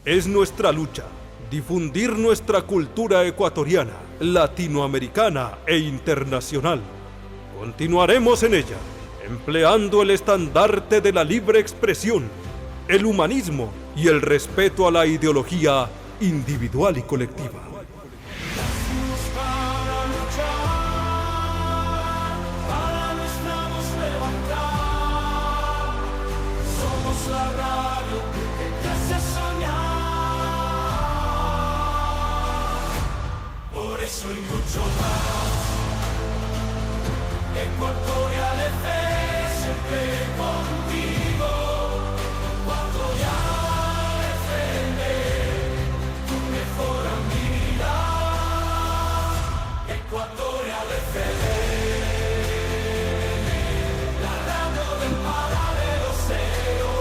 Es nuestra lucha difundir nuestra cultura ecuatoriana, latinoamericana e internacional. Continuaremos en ella, empleando el estandarte de la libre expresión, el humanismo y el respeto a la ideología individual y colectiva. Soy mucho más. Ecuatorial FM, siempre contigo. Ecuatorial FM, tu mejor amiga. Ecuatorial FM, la radio del paralelo cero.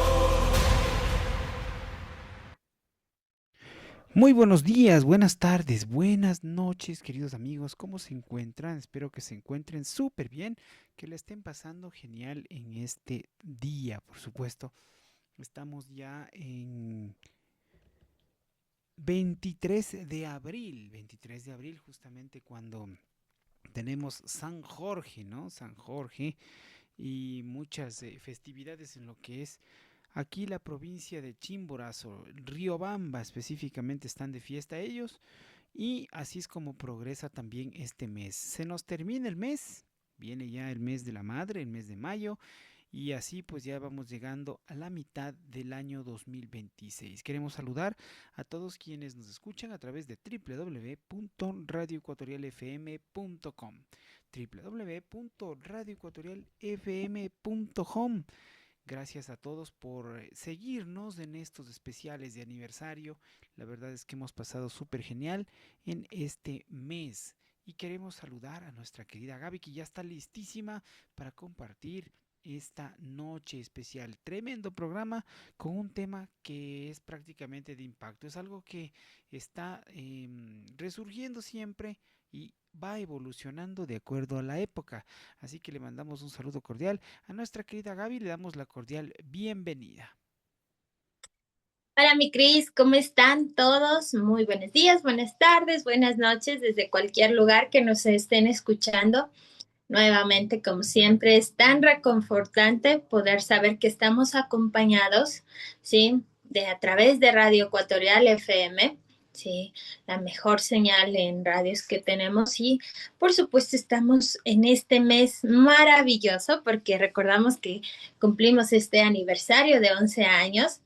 Muy buenos días, buenas tardes, buenas noches, queridos amigos. ¿Cómo se encuentran? Espero que se encuentren súper bien, que le estén pasando genial en este día, por supuesto. Estamos ya en 23 de abril, justamente cuando tenemos San Jorge, ¿no? San Jorge y muchas festividades en lo que es aquí la provincia de Chimborazo, Riobamba específicamente están de fiesta ellos y así es como progresa también este mes. Se nos termina el mes, viene ya el mes de la madre, el mes de mayo y así pues ya vamos llegando a la mitad del año 2026. Queremos saludar a todos quienes nos escuchan a través de www.radioecuatorialfm.com www.radioecuatorialfm.com. Gracias a todos por seguirnos en estos especiales de aniversario. La verdad es que hemos pasado súper genial en este mes. Y queremos saludar a nuestra querida Gaby, que ya está listísima para compartir esta noche especial. Tremendo programa con un tema que es prácticamente de impacto. Es algo que está resurgiendo siempre y va evolucionando de acuerdo a la época. Así que le mandamos un saludo cordial a nuestra querida Gaby, le damos la cordial bienvenida. Hola, mi Cris, ¿cómo están todos? Muy buenos días, buenas tardes, buenas noches desde cualquier lugar que nos estén escuchando. Nuevamente, como siempre, es tan reconfortante poder saber que estamos acompañados, ¿sí? De a través de Radio Ecuatorial FM, ¿sí? La mejor señal en radios que tenemos y, por supuesto, estamos en este mes maravilloso porque recordamos que cumplimos este aniversario de 11 años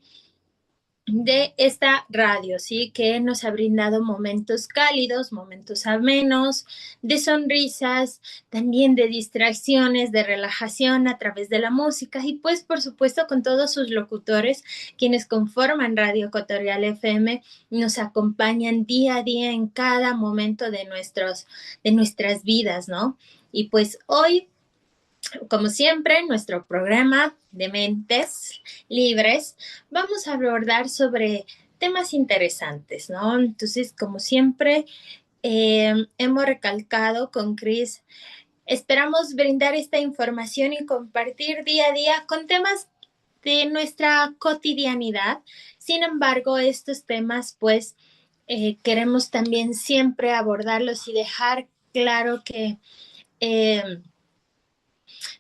de esta radio, ¿sí? Que nos ha brindado momentos cálidos, momentos amenos, de sonrisas, también de distracciones, de relajación a través de la música y pues por supuesto con todos sus locutores quienes conforman Radio Ecuatorial FM nos acompañan día a día en cada momento de nuestras vidas, ¿no? Y pues hoy como siempre, en nuestro programa de Mentes Libres, vamos a abordar sobre temas interesantes, ¿no? Entonces, como siempre, hemos recalcado con Chris, esperamos brindar esta información y compartir día a día con temas de nuestra cotidianidad. Sin embargo, estos temas, pues, queremos también siempre abordarlos y dejar claro que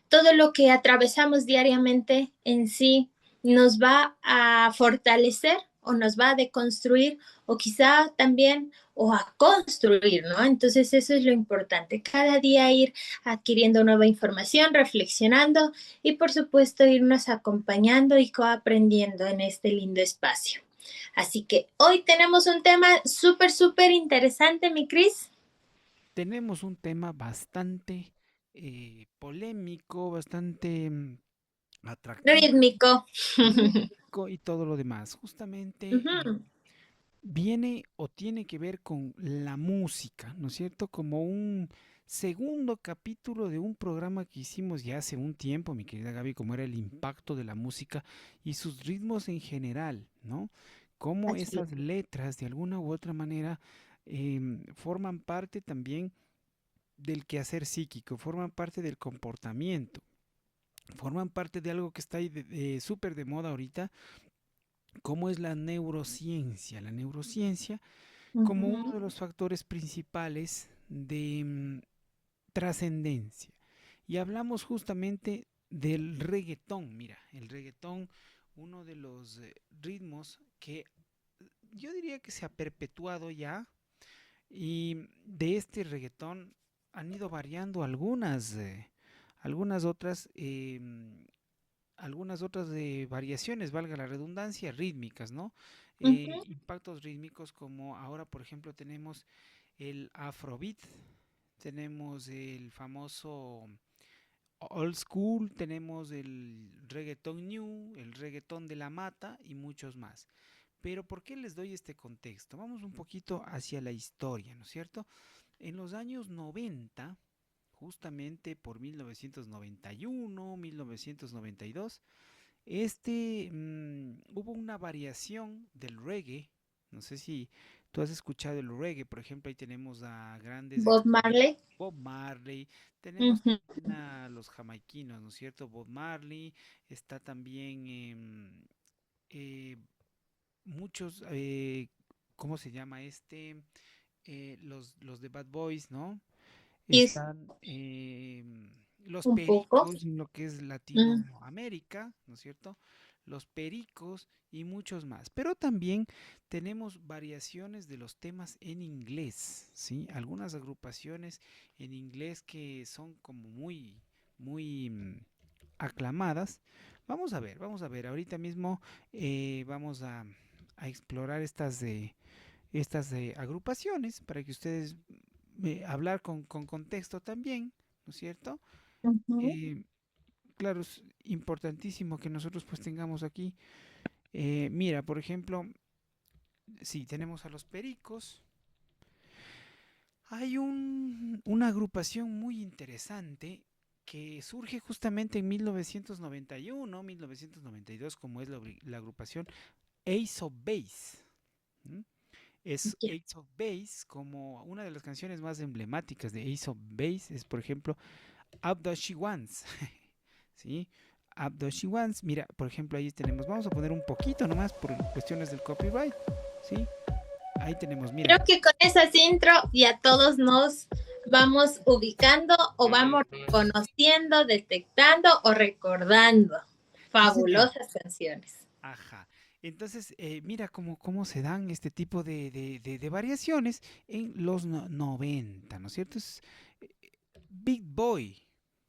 todo lo que atravesamos diariamente en sí nos va a fortalecer o nos va a deconstruir o quizá también o a construir, ¿no? Entonces eso es lo importante, cada día ir adquiriendo nueva información, reflexionando y por supuesto irnos acompañando y coaprendiendo en este lindo espacio. Así que hoy tenemos un tema súper interesante, mi Cris. Tenemos un tema bastante polémico, bastante atractivo, Rítmico. rítmico y todo lo demás. Justamente Ujú. viene o tiene que ver con la música, ¿no es cierto? Como un segundo capítulo de un programa que hicimos ya hace un tiempo, mi querida Gaby, como era el impacto de la música y sus ritmos en general, ¿no? Cómo Así es. esas letras de alguna u otra manera forman parte también del quehacer psíquico, forman parte del comportamiento, forman parte de algo que está ahí súper de moda ahorita cómo es la neurociencia. La neurociencia como uno de Ujú. los factores principales de trascendencia. Y hablamos justamente del reggaetón. Mira, el reggaetón, uno de los ritmos que yo diría que se ha perpetuado ya, y de este reggaetón han ido variando algunas otras, algunas otras variaciones, valga la redundancia, rítmicas, ¿no? Ujú. Impactos rítmicos como ahora, por ejemplo, tenemos el afrobeat, tenemos el famoso old school, tenemos el reggaetón new, el reggaetón de la mata y muchos más. Pero ¿por qué les doy este contexto? Vamos un poquito hacia la historia, ¿no es cierto? En los años 90, justamente por 1991, 1992, hubo una variación del reggae. No sé si tú has escuchado el reggae, por ejemplo, ahí tenemos a grandes Bob exponentes, Marley. Bob Marley, tenemos Ujú. también a los jamaiquinos, ¿no es cierto? Bob Marley, está también eh, muchos, ¿cómo se llama este? Los de Bad Boys, ¿no? Y Están los un poco. pericos en lo que es Mm. Latinoamérica, ¿no es cierto? Los pericos y muchos más. Pero también tenemos variaciones de los temas en inglés, ¿sí? Algunas agrupaciones en inglés que son como muy aclamadas. Vamos a ver. Ahorita mismo vamos a explorar estas agrupaciones para que ustedes hablar con contexto también, ¿no es cierto? Ujú. Eh, claro, es importantísimo que nosotros pues tengamos aquí, mira, por ejemplo, si tenemos a los Pericos, hay una agrupación muy interesante que surge justamente en 1991, 1992, como es la agrupación Ace of Base. ¿M? Es Ya. Ace of Base, como una de las canciones más emblemáticas de Ace of Base es, por ejemplo, Up Does She Wants. ¿Sí? Up Does She Wants. Mira, por ejemplo, ahí tenemos, vamos a poner un poquito nomás por cuestiones del copyright. ¿Sí? Ahí tenemos, Creo mira. que con esas intro ya todos nos vamos ubicando o vamos reconociendo, detectando o recordando. Sí, señor. Fabulosas canciones. Ajá. Entonces, mira cómo se dan este tipo de variaciones en los 90, ¿no es cierto? Eh, Big Boy,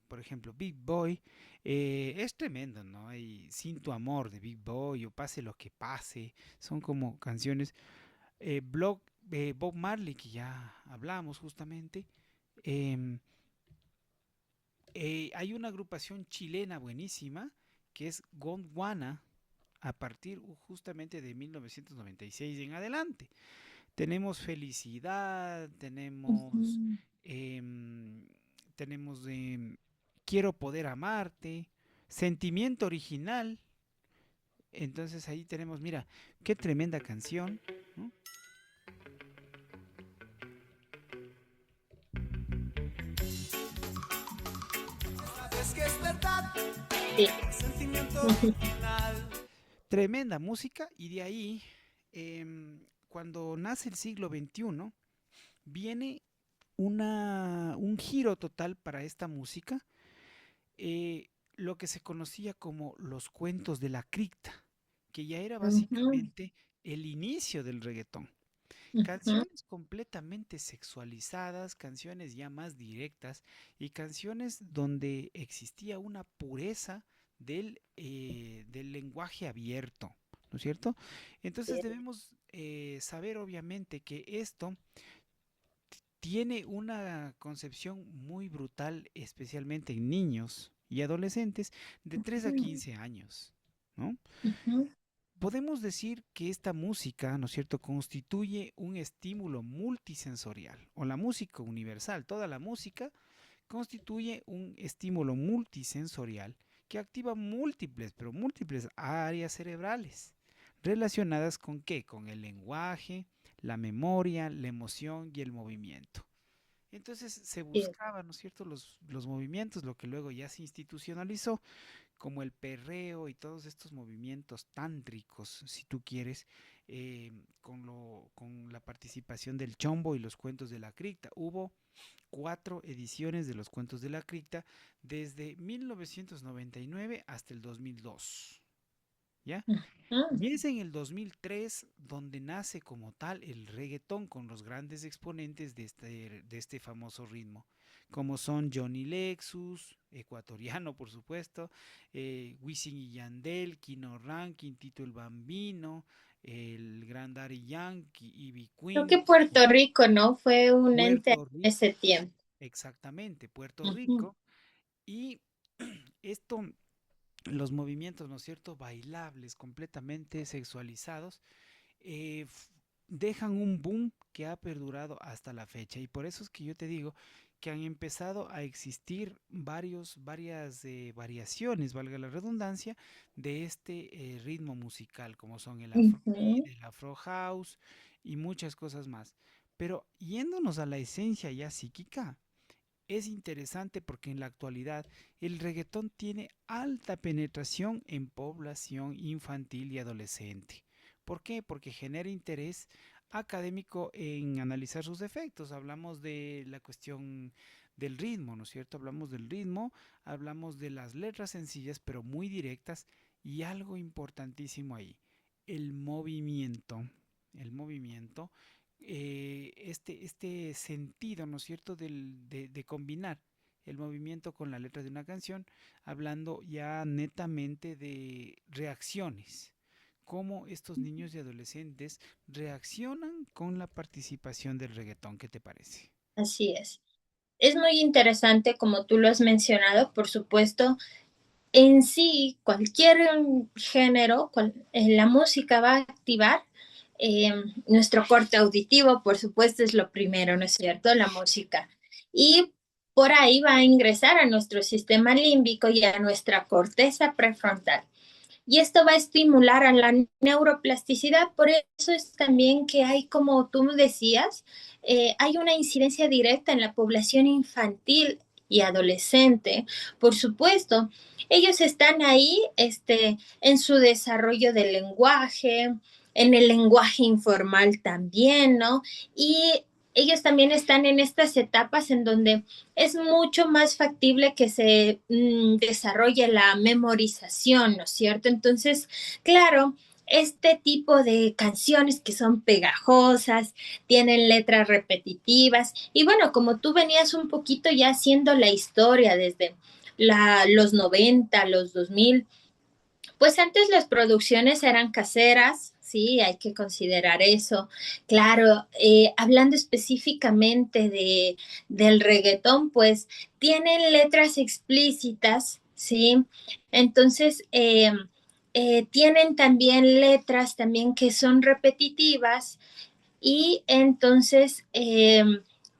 por ejemplo, Big Boy es tremendo, ¿no? Y Sin tu amor de Big Boy o Pase lo que pase, son como canciones. Bob Marley, que ya hablamos justamente. em, Hay una agrupación chilena buenísima que es Gondwana a partir justamente de 1996 en adelante. Tenemos Felicidad, tenemos, Ujú. em, tenemos Quiero poder amarte, Sentimiento original. Entonces ahí tenemos, mira, qué tremenda canción, ¿no? Sabes que es verdad, Sí. sentimiento Ujú. original. Tremenda música y de ahí, cuando nace el siglo XXI, viene un giro total para esta música, lo que se conocía como los cuentos de la cripta, que ya era Ujú. básicamente el inicio del reggaetón. Ujú. Canciones completamente sexualizadas, canciones ya más directas y canciones donde existía una pureza del lenguaje abierto, ¿no es cierto? Entonces debemos saber obviamente que esto tiene una concepción muy brutal, especialmente en niños y adolescentes de 3 a Ujú. 15 años, ¿no? Ujú. Podemos decir que esta música, ¿no es cierto?, constituye un estímulo multisensorial, o la música universal, toda la música constituye un estímulo multisensorial que activa múltiples, pero múltiples áreas cerebrales relacionadas con qué, con el lenguaje, la memoria, la emoción y el movimiento. Entonces se Sí. buscaba, ¿no es cierto?, los movimientos, lo que luego ya se institucionalizó como el perreo y todos estos movimientos tántricos, si tú quieres, con la participación del chombo y los cuentos de la cripta. Hubo 4 ediciones de los cuentos de la cripta desde 1999 hasta el 2002. ¿Ya? Ujú. Y es en el 2003 donde nace como tal el reggaetón con los grandes exponentes de este famoso ritmo, como son Johnny Lexus, ecuatoriano por supuesto, Wisin y Yandel, Kino Ranking, Tito el Bambino, el Gran Daddy Yankee, Ivy Creo Queen, que Puerto Rico, ¿no? Fue un ente en Puerto Rico, ese tiempo. exactamente, Puerto Ujú. Rico, y esto, los movimientos, ¿no es cierto?, bailables, completamente sexualizados, eh, f- dejan un boom que ha perdurado hasta la fecha. Y por eso es que yo te digo que han empezado a existir varias variaciones, valga la redundancia, de este ritmo musical, como son el afrobeat, Ujú. el afro house y muchas cosas más. Pero yéndonos a la esencia ya psíquica, es interesante porque en la actualidad el reggaetón tiene alta penetración en población infantil y adolescente. ¿Por qué? Porque genera interés académico en analizar sus efectos. Hablamos de la cuestión del ritmo, ¿no es cierto? Hablamos del ritmo, hablamos de las letras sencillas pero muy directas y algo importantísimo ahí, el movimiento. El movimiento, este sentido, ¿no es cierto?, de combinar el movimiento con la letra de una canción, hablando ya netamente de reacciones, cómo estos niños y adolescentes reaccionan con la participación del reggaetón. ¿Qué te parece? Así es. Es muy interesante, como tú lo has mencionado, por supuesto. En sí, cualquier género, la música va a activar eh, nuestro corte auditivo, por supuesto, es lo primero, ¿no es cierto? La música. Y por ahí va a ingresar a nuestro sistema límbico y a nuestra corteza prefrontal. Y esto va a estimular a la neuroplasticidad. Por eso es también que hay, como tú decías, hay una incidencia directa en la población infantil y adolescente. Por supuesto, ellos están ahí en su desarrollo del lenguaje, en el lenguaje informal también, ¿no? Y ellos también están en estas etapas en donde es mucho más factible que se desarrolle la memorización, ¿no es cierto? Entonces, claro, este tipo de canciones que son pegajosas, tienen letras repetitivas y bueno, como tú venías un poquito ya haciendo la historia desde los 90, los 2000, pues antes las producciones eran caseras, sí, hay que considerar eso. Claro, hablando específicamente del reggaetón, pues tienen letras explícitas, sí. Entonces, tienen también letras también que son repetitivas y entonces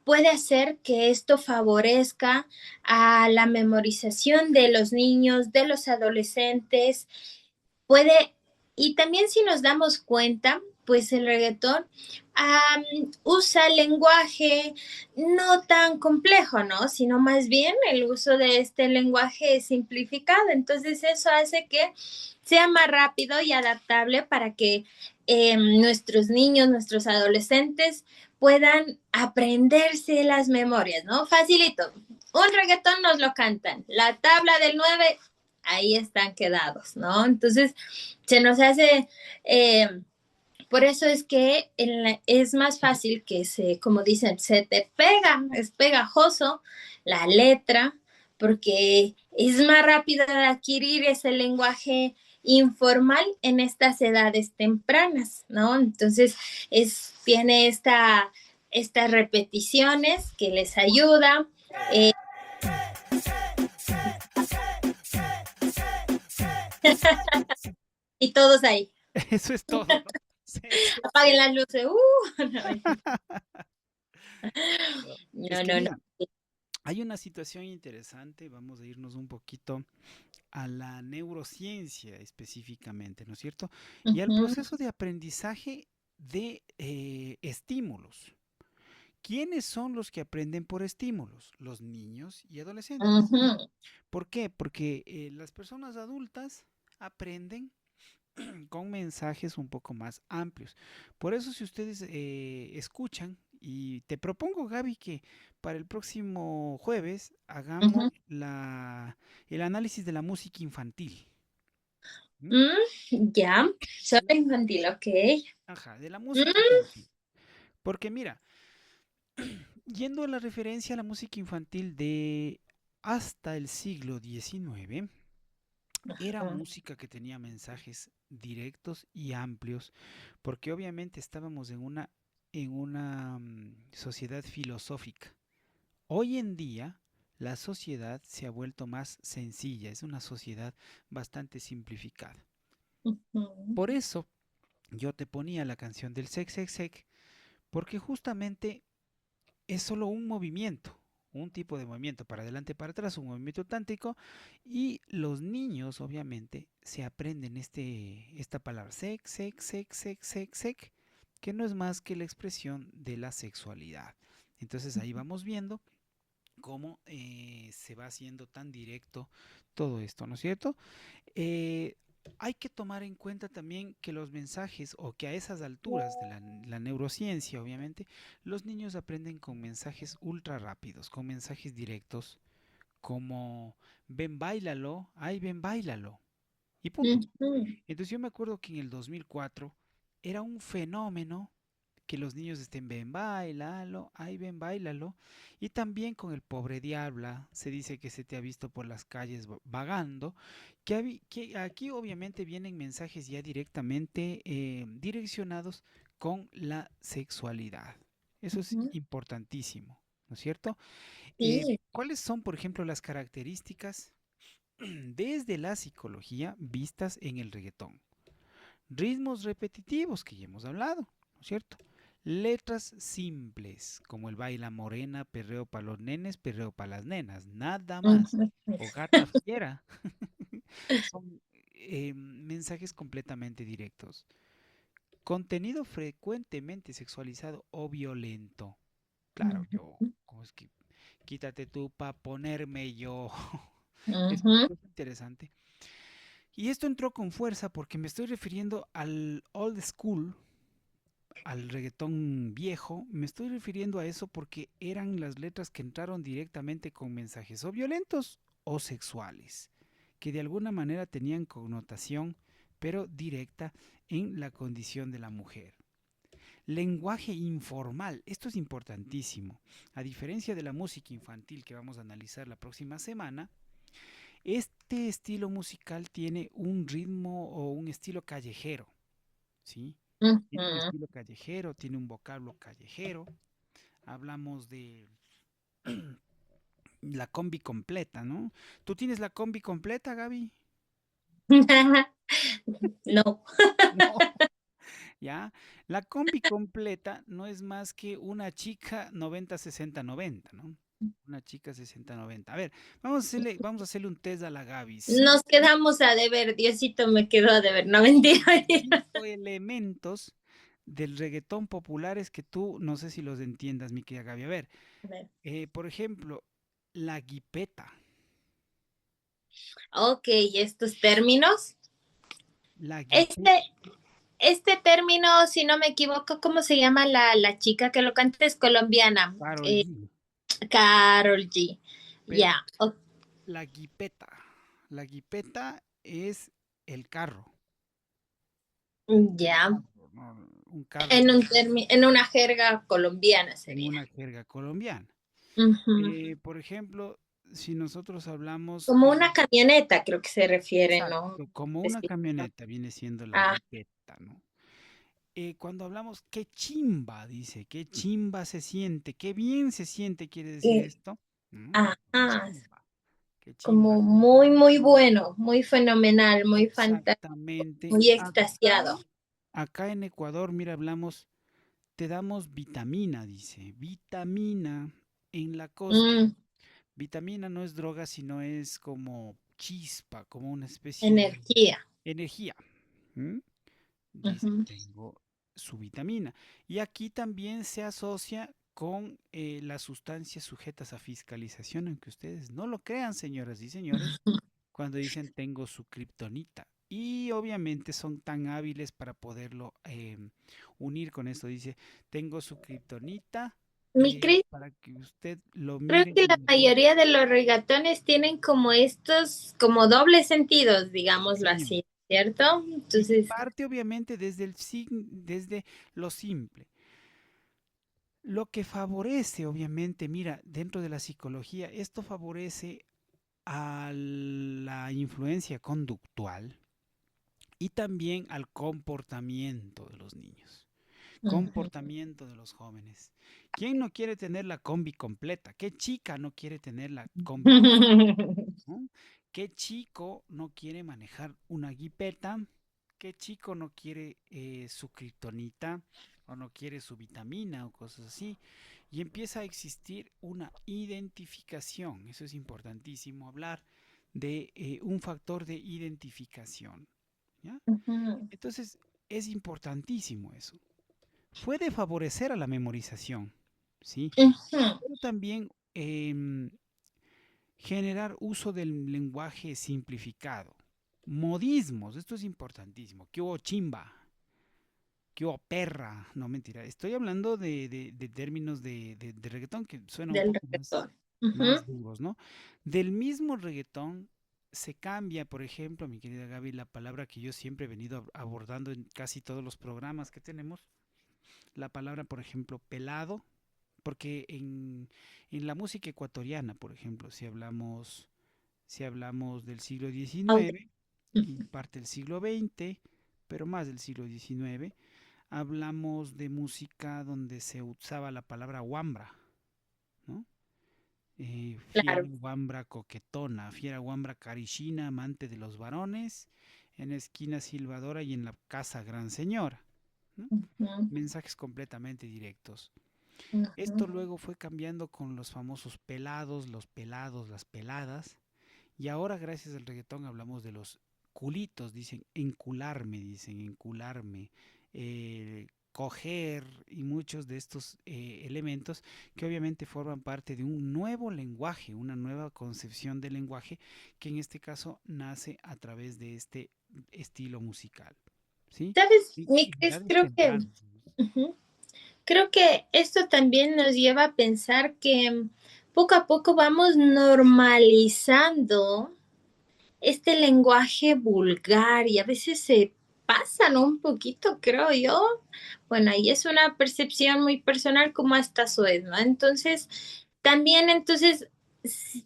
puede hacer que esto favorezca a la memorización de los niños, de los adolescentes. Puede, y también si nos damos cuenta, pues el reggaetón usa lenguaje no tan complejo, ¿no? Sino más bien el uso de este lenguaje simplificado. Entonces eso hace que sea más rápido y adaptable para que nuestros niños, nuestros adolescentes puedan aprenderse las memorias, ¿no? Facilito. Un reggaetón nos lo cantan. La tabla del 9 ahí están quedados, ¿no? Entonces, se nos hace, por eso es que es más fácil que como dicen, se te pega, es pegajoso la letra, porque es más rápido de adquirir ese lenguaje informal en estas edades tempranas, ¿no? Entonces, tiene estas repeticiones que les ayuda. eh, y todos ahí, Eso es todo, ¿no? Sí, sí, apaguen sí. las luces. Es No, que no, no. mira, hay una situación interesante, vamos a irnos un poquito a la neurociencia específicamente, ¿no es cierto? Y al Ujú. proceso de aprendizaje de estímulos. ¿Quiénes son los que aprenden por estímulos? Los niños y adolescentes. Ujú, ¿Por qué? Porque las personas adultas aprenden con mensajes un poco más amplios. Por eso, si ustedes escuchan, y te propongo, Gaby, que para el próximo jueves hagamos ujú. el análisis de la música infantil. ¿Mm? Ya, solo infantil, ok. Ajá, de la Mm, música infantil. Porque mira, yendo a la referencia a la música infantil de hasta el siglo XIX, era ah, música que tenía mensajes directos y amplios, porque obviamente estábamos en una sociedad filosófica. Hoy en día, la sociedad se ha vuelto más sencilla, es una sociedad bastante simplificada. ujú, Por eso, yo te ponía la canción del Sec Sec Sec, porque justamente es solo un movimiento, un tipo de movimiento para adelante, para atrás, un movimiento tántrico, y los niños obviamente se aprenden esta palabra sec, sec, sec, sec, sec, sec, que no es más que la expresión de la sexualidad. Entonces ahí vamos viendo cómo se va haciendo tan directo todo esto, ¿no es cierto? Eh, Hay que tomar en cuenta también que los mensajes, o que a esas alturas de la neurociencia, obviamente, los niños aprenden con mensajes ultra rápidos, con mensajes directos, como ven, báilalo, ay, ven, báilalo, y punto. ujú, Entonces yo me acuerdo que en el 2004 era un fenómeno que los niños estén ven, bailalo, ay, ven, bailalo. Y también con el pobre diabla, se dice que se te ha visto por las calles vagando, que aquí obviamente vienen mensajes ya directamente direccionados con la sexualidad. Eso es ujú. importantísimo, ¿no es cierto? Sí. ¿Cuáles son, por ejemplo, las características desde la psicología vistas en el reggaetón? Ritmos repetitivos, que ya hemos hablado, ¿no es cierto? Letras simples, como el baila morena, perreo para los nenes, perreo para las nenas, nada más. Ujú, O gata fiera. Son mensajes completamente directos. Contenido frecuentemente sexualizado o violento. Claro, yo, ujú, ¿cómo es que quítate tú para ponerme yo? ujú, Es interesante. Y esto entró con fuerza porque me estoy refiriendo al old school, al reggaetón viejo. Me estoy refiriendo a eso porque eran las letras que entraron directamente con mensajes o violentos o sexuales, que de alguna manera tenían connotación, pero directa en la condición de la mujer. Lenguaje informal, esto es importantísimo. A diferencia de la música infantil que vamos a analizar la próxima semana, este estilo musical tiene un ritmo o un estilo callejero, ¿sí? Tiene un ujú. estilo callejero, tiene un vocablo callejero. Hablamos de la combi completa, ¿no? ¿Tú tienes la combi completa, Gaby? No. No. ¿Ya? La combi completa no es más que una chica 90-60-90, ¿no? Una chica 60-90. A ver, vamos a hacerle un test a la Gaby. Nos quedamos a deber, Diosito me quedó a deber, no mentira. Cinco elementos del reggaetón populares que tú no sé si los entiendas, mi querida Gaby. A ver, A ver. por ejemplo, la guipeta. Ok, estos términos. La guipeta, Este, este término, si no me equivoco, ¿cómo se llama la chica que lo canta? Es colombiana. Karol G. Carol G. Pero Ya, la guipeta. La guipeta es el carro. Un ya. carro, ¿no? Un carro En una jerga colombiana en sería. una jerga colombiana. Ujú. Por ejemplo, si nosotros hablamos, Como una camioneta, creo que se refiere, ¿no? exacto, como una Específica. camioneta viene siendo la Ah, guipeta, ¿no? Cuando hablamos, qué chimba, dice, qué chimba se siente, qué bien se siente, quiere decir eh, esto, ¿no? Qué ajá, chimba, qué chimba como se muy, siente. muy bueno, muy fenomenal, muy fantástico, Exactamente. muy Acá, extasiado. acá en Ecuador, mira, hablamos, te damos vitamina, dice, vitamina en la costa. Mm, Vitamina no es droga, sino es como chispa, como una especie de energía. energía. ¿M? Dice, Ujú. tengo su vitamina. Y aquí también se asocia con las sustancias sujetas a fiscalización, aunque ustedes no lo crean, señoras y señores, cuando dicen tengo su kriptonita. Y obviamente son tan hábiles para poderlo unir con esto. Dice, tengo su kriptonita Mi Cris, para que usted lo creo mire que la y diga, mayoría de los reggaetones tienen como estos, como dobles sentidos, sí, digámoslo señor. así, ¿cierto? Y Entonces, parte obviamente desde lo simple. Lo que favorece, obviamente, mira, dentro de la psicología, esto favorece a la influencia conductual y también al comportamiento de los niños, ujú. comportamiento de los jóvenes. ¿Quién no quiere tener la combi completa? ¿Qué chica no quiere tener la combi completa? ¿No? ¿Qué chico no quiere manejar una guipeta? ¿Qué chico no quiere su kriptonita o no quiere su vitamina o cosas así? Y empieza a existir una identificación. Eso es importantísimo hablar de un factor de identificación. ¿Ya? Ujú, Entonces, es importantísimo eso. Puede favorecer a la memorización, ¿sí? ujú. Pero también generar uso del lenguaje simplificado. Modismos, esto es importantísimo. ¿Qué hubo chimba? ¿Qué hubo perra? No, mentira. Estoy hablando de términos de reggaetón que suena un Del poco más, reggaetón. Ujú. más duros, ¿no? Del mismo reggaetón se cambia, por ejemplo, mi querida Gaby, la palabra que yo siempre he venido abordando en casi todos los programas que tenemos. La palabra, por ejemplo, pelado, porque en la música ecuatoriana, por ejemplo, si hablamos del siglo Ok. XIX y parte del siglo XX, pero más del siglo XIX, hablamos de música donde se usaba la palabra guambra, ¿no? Fiera Claro. guambra coquetona, fiera guambra carichina, amante de los varones, en la esquina silbadora y en la casa gran señora, ¿no? Ujú, Mensajes completamente directos. Esto ujú. luego fue cambiando con los famosos pelados, los pelados, las peladas. Y ahora, gracias al reggaetón, hablamos de los culitos, dicen, encularme, coger y muchos de estos elementos que obviamente forman parte de un nuevo lenguaje, una nueva concepción del lenguaje que en este caso nace a través de este estilo musical. ¿Sí? ¿Sabes, Y mi en Cris? edades Creo que, tempranas. ujú. Creo que esto también nos lleva a pensar que poco a poco vamos normalizando este lenguaje vulgar y a veces se pasan un poquito, creo yo. Bueno, ahí es una percepción muy personal como hasta eso es, ¿no? Entonces, también entonces s-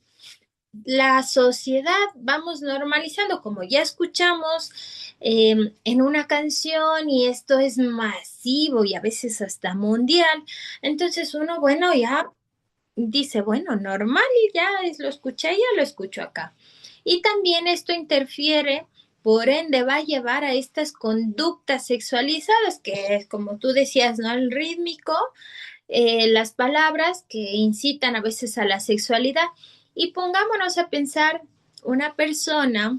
la sociedad vamos normalizando, como ya escuchamos en una canción y esto es masivo y a veces hasta mundial. Entonces uno, bueno, ya dice, bueno, normal y ya lo escuché, ya lo escucho acá. Y también esto interfiere, por ende, va a llevar a estas conductas sexualizadas, que es como tú decías, ¿no? El rítmico, las palabras que incitan a veces a la sexualidad. Y pongámonos a pensar una persona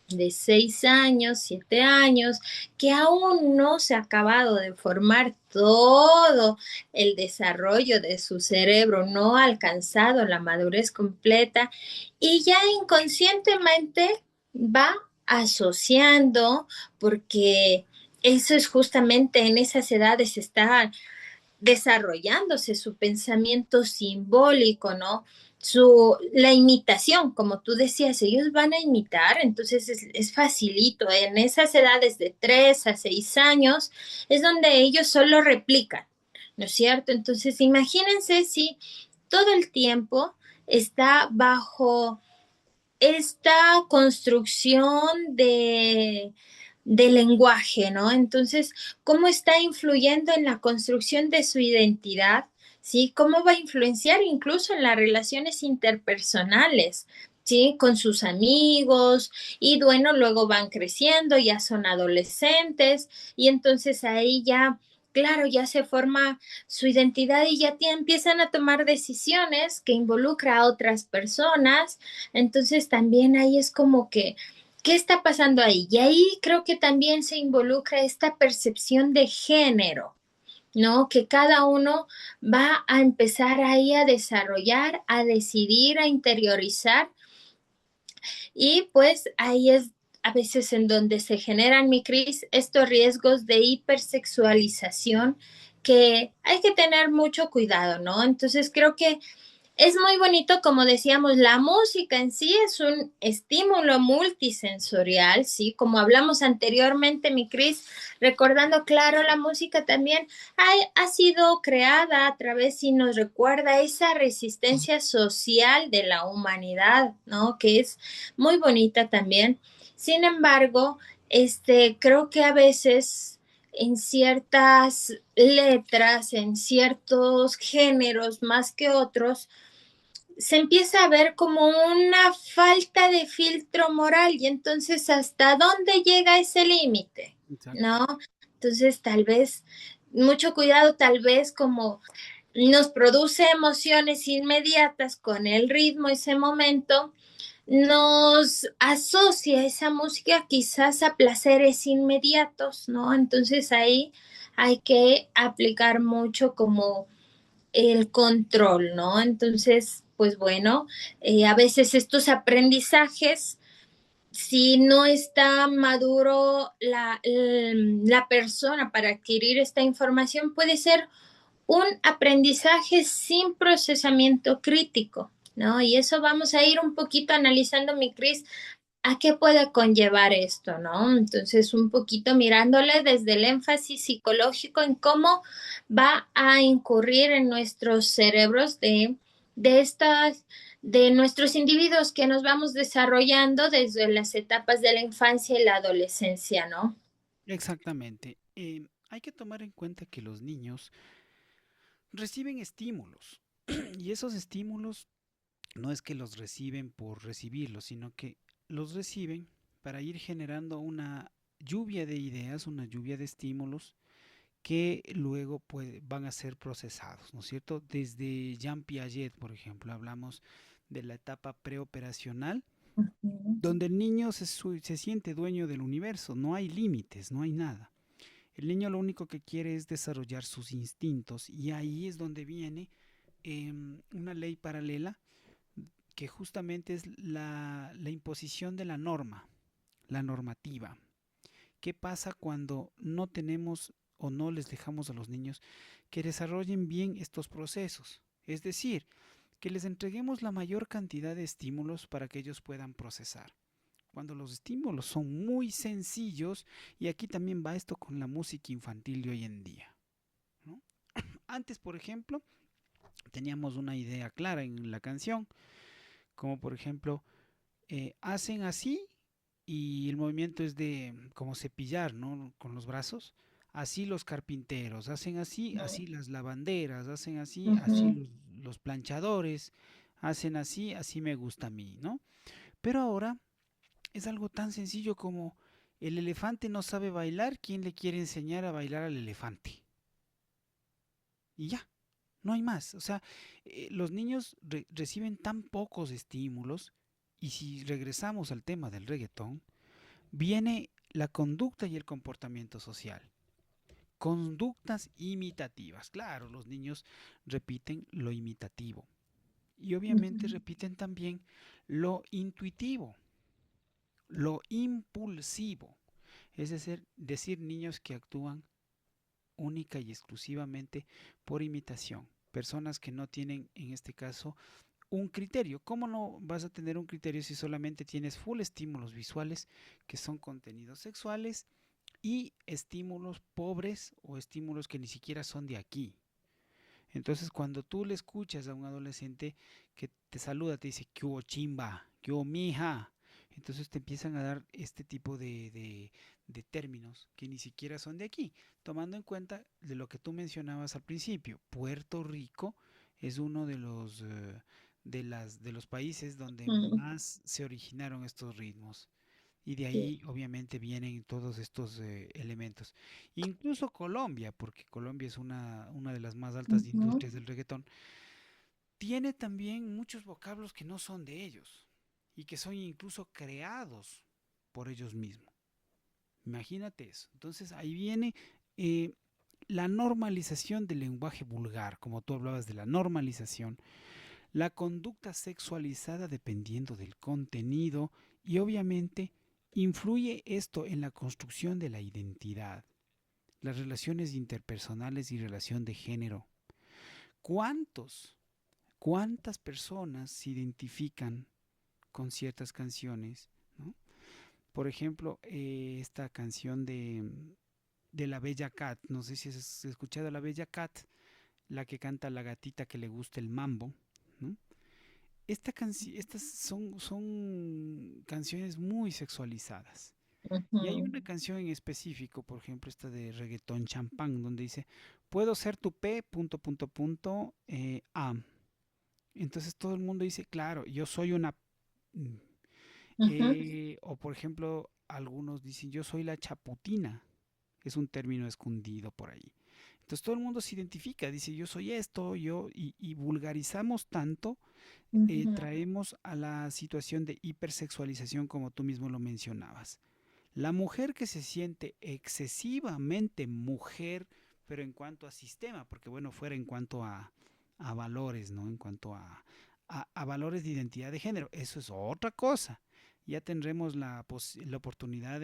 de 6 años, 7 años, que aún no se ha acabado de formar todo el desarrollo de su cerebro, no ha alcanzado la madurez completa y ya inconscientemente va asociando, porque eso es justamente en esas edades está desarrollándose su pensamiento simbólico, ¿no? La imitación, como tú decías, ellos van a imitar, entonces es facilito. En esas edades de 3 a 6 años es donde ellos solo replican, ¿no es cierto? Entonces, imagínense si todo el tiempo está bajo esta construcción de lenguaje, ¿no? Entonces, ¿cómo está influyendo en la construcción de su identidad? ¿Sí? ¿Cómo va a influenciar incluso en las relaciones interpersonales? ¿Sí? Con sus amigos y bueno, luego van creciendo, ya son adolescentes y entonces ahí ya, claro, ya se forma su identidad y ya empiezan a tomar decisiones que involucra a otras personas. Entonces también ahí es como que, ¿qué está pasando ahí? Y ahí creo que también se involucra esta percepción de género, ¿no? Que cada uno va a empezar ahí a desarrollar, a decidir, a interiorizar y pues ahí es a veces en donde se generan, mi Cris, estos riesgos de hipersexualización que hay que tener mucho cuidado, ¿no? Entonces creo que es muy bonito, como decíamos, la música en sí es un estímulo multisensorial, ¿sí? Como hablamos anteriormente, mi Cris, recordando, claro, la música también ha sido creada a través y nos recuerda esa resistencia social de la humanidad, ¿no? Que es muy bonita también. Sin embargo, creo que a veces en ciertas letras, en ciertos géneros más que otros, se empieza a ver como una falta de filtro moral y entonces hasta dónde llega ese límite, Exacto. ¿no? Entonces tal vez, mucho cuidado, tal vez como nos produce emociones inmediatas con el ritmo, ese momento, nos asocia esa música quizás a placeres inmediatos, ¿no? Entonces ahí hay que aplicar mucho como el control, ¿no? Entonces, pues bueno, a veces estos aprendizajes, si no está maduro la persona para adquirir esta información, puede ser un aprendizaje sin procesamiento crítico, ¿no? Y eso vamos a ir un poquito analizando, mi Cris, a qué puede conllevar esto, ¿no? Entonces, un poquito mirándole desde el énfasis psicológico en cómo va a incurrir en nuestros cerebros de estas, de nuestros individuos que nos vamos desarrollando desde las etapas de la infancia y la adolescencia, ¿no? Exactamente. Hay que tomar en cuenta que los niños reciben estímulos y esos estímulos no es que los reciben por recibirlos, sino que los reciben para ir generando una lluvia de ideas, una lluvia de estímulos que luego van a ser procesados, ¿no es cierto? Desde Jean Piaget, por ejemplo, hablamos de la etapa preoperacional, Ujú. donde el niño se siente dueño del universo, no hay límites, no hay nada. El niño lo único que quiere es desarrollar sus instintos y ahí es donde viene una ley paralela que justamente es la imposición de la norma, la normativa. ¿Qué pasa cuando no tenemos o no les dejamos a los niños que desarrollen bien estos procesos? Es decir, que les entreguemos la mayor cantidad de estímulos para que ellos puedan procesar. Cuando los estímulos son muy sencillos, y aquí también va esto con la música infantil de hoy en día, ¿no? Antes, por ejemplo, teníamos una idea clara en la canción, como por ejemplo, hacen así y el movimiento es de como cepillar, ¿no? Con los brazos. Así los carpinteros, hacen así, así las lavanderas, hacen así, así Ujú. los planchadores, hacen así, así me gusta a mí, ¿no? Pero ahora es algo tan sencillo como el elefante no sabe bailar, ¿quién le quiere enseñar a bailar al elefante? Y ya, no hay más. O sea, los niños reciben tan pocos estímulos y si regresamos al tema del reggaetón, viene la conducta y el comportamiento social. Conductas imitativas. Claro, los niños repiten lo imitativo y obviamente Ujú. repiten también lo intuitivo, lo impulsivo. Es decir, niños que actúan única y exclusivamente por imitación. Personas que no tienen, en este caso, un criterio. ¿Cómo no vas a tener un criterio si solamente tienes full estímulos visuales que son contenidos sexuales y estímulos pobres o estímulos que ni siquiera son de aquí? Entonces, cuando tú le escuchas a un adolescente que te saluda, te dice, ¿qué hubo chimba? ¿Qué hubo mija? Entonces te empiezan a dar este tipo de términos que ni siquiera son de aquí, tomando en cuenta de lo que tú mencionabas al principio. Puerto Rico es uno de los países donde Ujú. más se originaron estos ritmos. Y de Sí. ahí obviamente vienen todos estos elementos. Incluso Colombia, porque Colombia es una de las más altas Ujú. industrias del reggaetón, tiene también muchos vocablos que no son de ellos y que son incluso creados por ellos mismos. Imagínate eso. Entonces ahí viene eh, la normalización del lenguaje vulgar, como tú hablabas de la normalización, la conducta sexualizada dependiendo del contenido y obviamente influye esto en la construcción de la identidad, las relaciones interpersonales y relación de género. ¿Cuántos, cuántas personas se identifican con ciertas canciones, ¿no? Por ejemplo, esta canción de La Bella Cat, no sé si has escuchado La Bella Cat, la que canta la gatita que le gusta el mambo, ¿no? Estas son canciones muy sexualizadas. Y hay Ujú, una canción en específico, por ejemplo, esta de Reggaetón Champán, donde dice, puedo ser tu P, punto, punto, punto, A. Entonces todo el mundo dice, claro, yo soy una... mm, ujú, o por ejemplo, algunos dicen, yo soy la chaputina. Es un término escondido por ahí. Entonces todo el mundo se identifica, dice, yo soy esto, y vulgarizamos tanto, ujú, traemos a la situación de hipersexualización como tú mismo lo mencionabas. La mujer que se siente excesivamente mujer, pero en cuanto a sistema, porque bueno, fuera en cuanto a valores, ¿no? En cuanto a valores de identidad de género, eso es otra cosa. Ya tendremos la oportunidad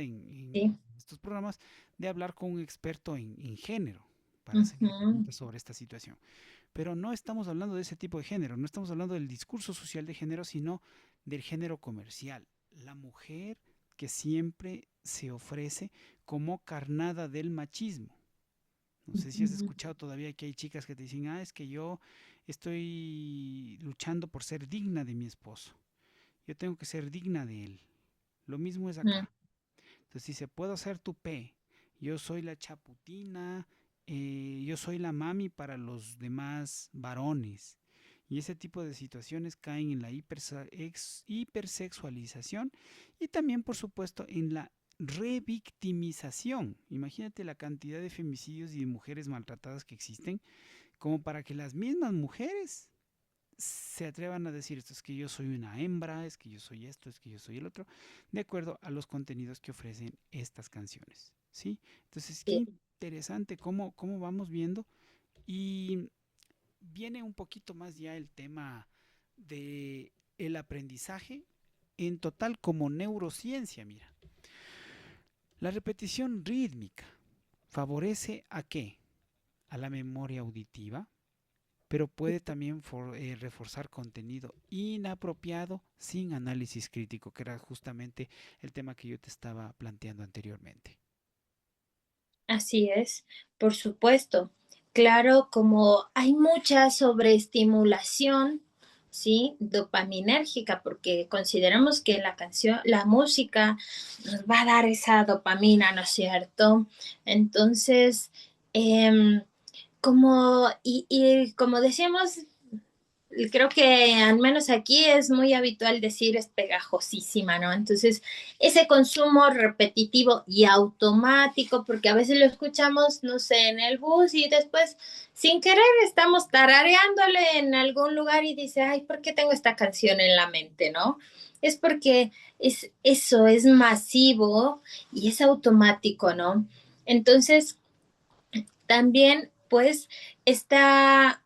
sí, en estos programas de hablar con un experto en género para hacerle ujú, preguntas sobre esta situación. Pero no estamos hablando de ese tipo de género, no estamos hablando del discurso social de género, sino del género comercial. La mujer que siempre se ofrece como carnada del machismo. No sé si has ujú, escuchado todavía que hay chicas que te dicen, es que yo estoy luchando por ser digna de mi esposo. Yo tengo que ser digna de él. Lo mismo es ujú, acá. Entonces dice, puedo ser tu P, yo soy la chaputina, yo soy la mami para los demás varones. Y ese tipo de situaciones caen en la hipersexualización y también, por supuesto, en la revictimización. Imagínate la cantidad de femicidios y de mujeres maltratadas que existen, como para que las mismas mujeres se atrevan a decir esto, es que yo soy una hembra, es que yo soy esto, es que yo soy el otro, de acuerdo a los contenidos que ofrecen estas canciones, ¿sí? Entonces, qué sí. interesante cómo vamos viendo y viene un poquito más ya el tema de el aprendizaje en total como neurociencia, mira. La repetición rítmica favorece a qué? A la memoria auditiva, pero puede también reforzar contenido inapropiado sin análisis crítico, que era justamente el tema que yo te estaba planteando anteriormente. Así es, por supuesto. Claro, como hay mucha sobreestimulación, ¿sí? Dopaminérgica, porque consideramos que la canción, la música nos va a dar esa dopamina, ¿no es cierto? Entonces, em, y como decíamos, creo que al menos aquí es muy habitual decir es pegajosísima, ¿no? Entonces, ese consumo repetitivo y automático, porque a veces lo escuchamos, no sé, en el bus y después, sin querer, estamos tarareándole en algún lugar y dice, ay, ¿por qué tengo esta canción en la mente, no? Es porque es eso, es masivo y es automático, ¿no? Entonces, también, pues, está...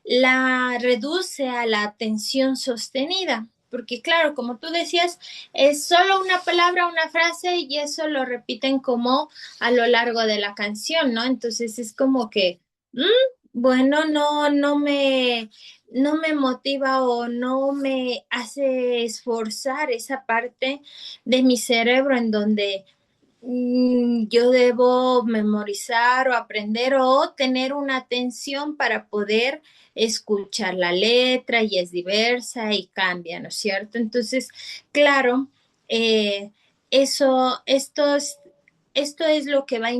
la reduce a la atención sostenida. Porque claro, como tú decías, es solo una palabra, una frase y eso lo repiten como a lo largo de la canción, ¿no? Entonces es como que, mm, bueno, no me motiva o no me hace esforzar esa parte de mi cerebro en donde yo debo memorizar o aprender o tener una atención para poder escuchar la letra y es diversa y cambia, ¿no es cierto? Entonces, claro, eh, esto es lo que va a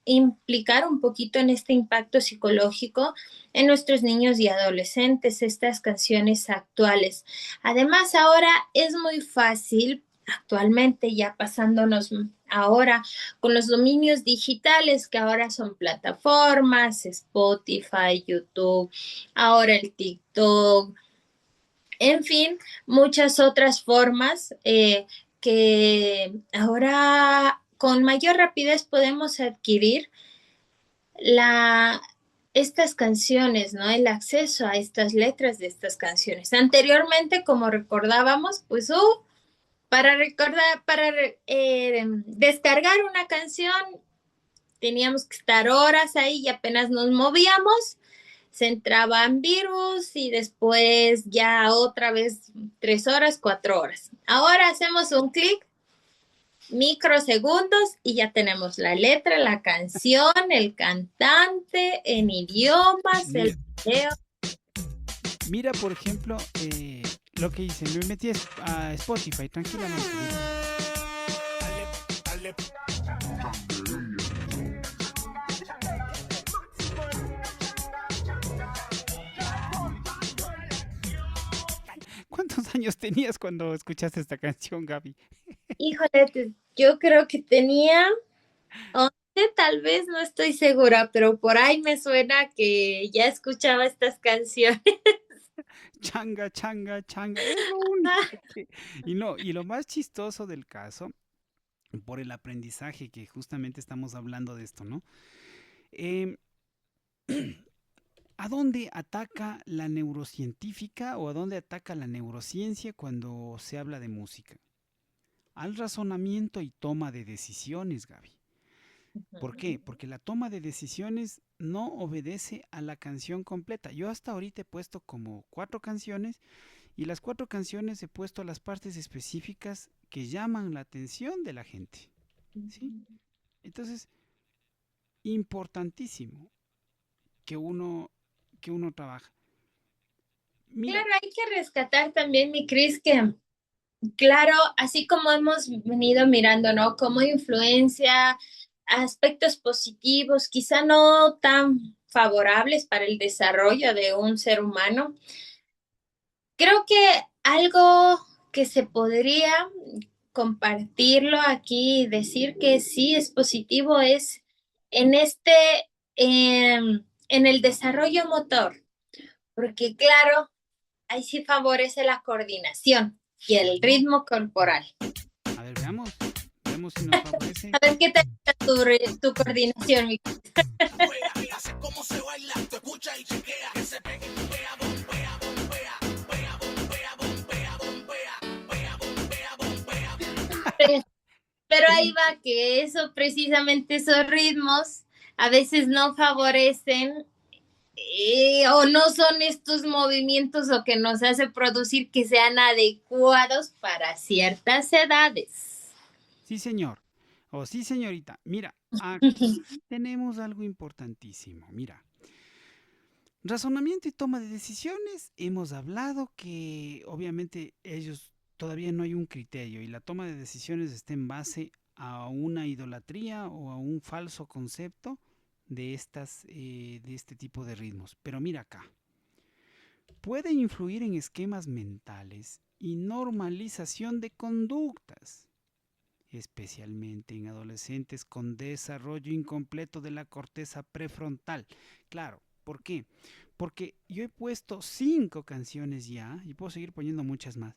implicar un poquito en este impacto psicológico en nuestros niños y adolescentes, estas canciones actuales. Además, ahora es muy fácil, actualmente ya pasándonos ahora con los dominios digitales que ahora son plataformas, Spotify, YouTube, ahora el TikTok, en fin, muchas otras formas que ahora con mayor rapidez podemos adquirir. la, estas canciones, ¿no? El acceso a estas letras de estas canciones. Anteriormente, como recordábamos, pues, para recordar, descargar una canción, teníamos que estar horas ahí y apenas nos movíamos, se entraban virus y después ya otra vez 3 horas, 4 horas. Ahora hacemos un clic, microsegundos y ya tenemos la letra, la canción, el cantante, en idiomas, Mira, el video. mira, por ejemplo, lo que hice, me metí a Spotify tranquilamente. Mira. ¿Cuántos años tenías cuando escuchaste esta canción, Gaby? Híjole, yo creo que tenía 11, tal vez, no estoy segura, pero por ahí me suena que ya escuchaba estas canciones. Changa, changa, changa. Es lo único que... Y no, y lo más chistoso del caso, por el aprendizaje que justamente estamos hablando de esto, ¿no? Em, ¿A dónde ataca la neurocientífica o a dónde ataca la neurociencia cuando se habla de música? Al razonamiento y toma de decisiones, Gaby. ¿Por qué? Porque la toma de decisiones no obedece a la canción completa. Yo hasta ahorita he puesto como 4 canciones y las 4 canciones he puesto las partes específicas que llaman la atención de la gente. ¿Sí? Entonces, importantísimo que uno trabaja. Mira, Claro, hay que rescatar también, mi Cris, que claro, así como hemos venido mirando, ¿no? Cómo influencia aspectos positivos, quizá no tan favorables para el desarrollo de un ser humano. Creo que algo que se podría compartirlo aquí y decir que sí es positivo es en en el desarrollo motor, porque claro, ahí sí favorece la coordinación y el bueno, ritmo corporal. a ver, veamos si nos favorece. A ver qué tal está tu coordinación, mi. Pero ahí va que eso, precisamente esos ritmos, a veces no favorecen o no son estos movimientos o que nos hace producir que sean adecuados para ciertas edades. Sí, señor. O sí, señorita. Mira, aquí tenemos algo importantísimo. Mira, razonamiento y toma de decisiones. Hemos hablado que obviamente ellos todavía no hay un criterio y la toma de decisiones está en base a una idolatría o a un falso concepto de este tipo de ritmos. Pero mira acá, puede influir en esquemas mentales y normalización de conductas, especialmente en adolescentes con desarrollo incompleto de la corteza prefrontal. Claro, ¿por qué? Porque yo he puesto 5 canciones ya y puedo seguir poniendo muchas más,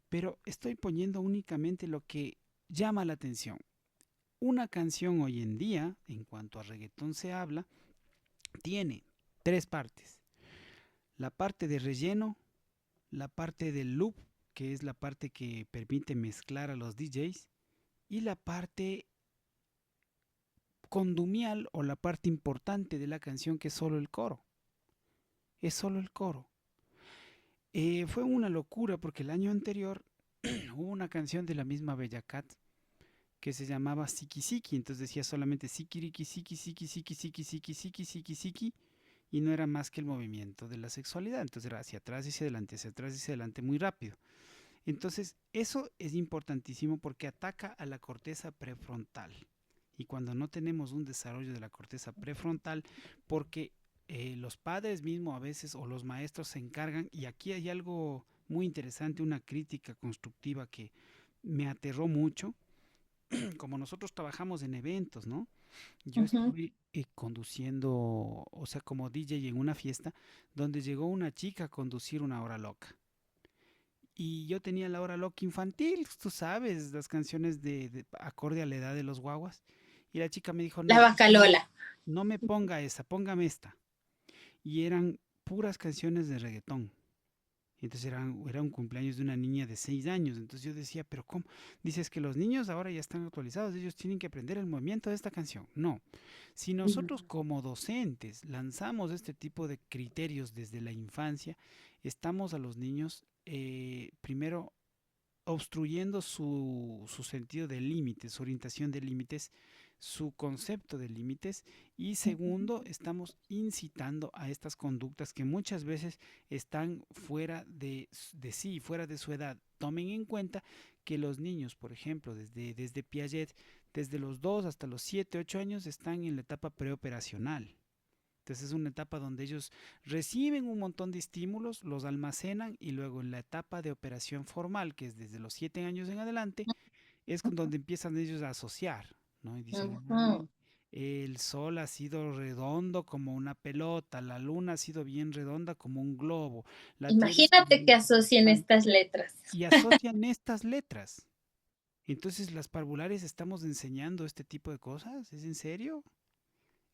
pero estoy poniendo únicamente lo que llama la atención. Una canción hoy en día, en cuanto a reggaetón se habla, tiene 3 partes. La parte de relleno, la parte del loop, que es la parte que permite mezclar a los DJs, y la parte condumial o la parte importante de la canción que es solo el coro. Es solo el coro. Fue una locura porque el año anterior hubo una canción de la misma Bella Cat que se llamaba Siki Siki, entonces decía solamente Sikiriki Siki Siki Siki Siki Siki Siki Siki Siki y no era más que el movimiento de la sexualidad, entonces era hacia atrás y hacia adelante muy rápido. Entonces, eso es importantísimo porque ataca a la corteza prefrontal. Y cuando no tenemos un desarrollo de la corteza prefrontal, porque los padres mismos a veces o los maestros se encargan, y aquí hay algo muy interesante, una crítica constructiva que me aterró mucho, como nosotros trabajamos en eventos, ¿no? Yo Ujú. estuve conduciendo, o sea, como DJ en una fiesta, donde llegó una chica a conducir una hora loca. Y yo tenía la hora loca infantil, tú sabes, las canciones de acorde a la edad de los guaguas. Y la chica me dijo, La no, vaca Lola. no me ponga esa, póngame esta. Y eran puras canciones de reggaetón. Y entonces era un cumpleaños de una niña de 6 años. Entonces yo decía, pero ¿cómo? Dices que los niños ahora ya están actualizados, ellos tienen que aprender el movimiento de esta canción. No. Si nosotros como docentes lanzamos este tipo de criterios desde la infancia, estamos a los niños primero obstruyendo su sentido de límites, su orientación de límites, su concepto de límites y segundo, estamos incitando a estas conductas que muchas veces están fuera de sí, fuera de su edad. Tomen en cuenta que los niños, por ejemplo, desde Piaget, desde los 2 hasta los 7, 8 años están en la etapa preoperacional. Entonces es una etapa donde ellos reciben un montón de estímulos, los almacenan y luego en la etapa de operación formal, que es desde los 7 años en adelante, es donde empiezan ellos a asociar, ¿no? Y dicen, Ujú. el sol ha sido redondo como una pelota, la luna ha sido bien redonda como un globo, la tierra es como Imagínate que asocien un... estas letras. Y asocian estas letras. Entonces, las parvularias estamos enseñando este tipo de cosas. ¿Es en serio?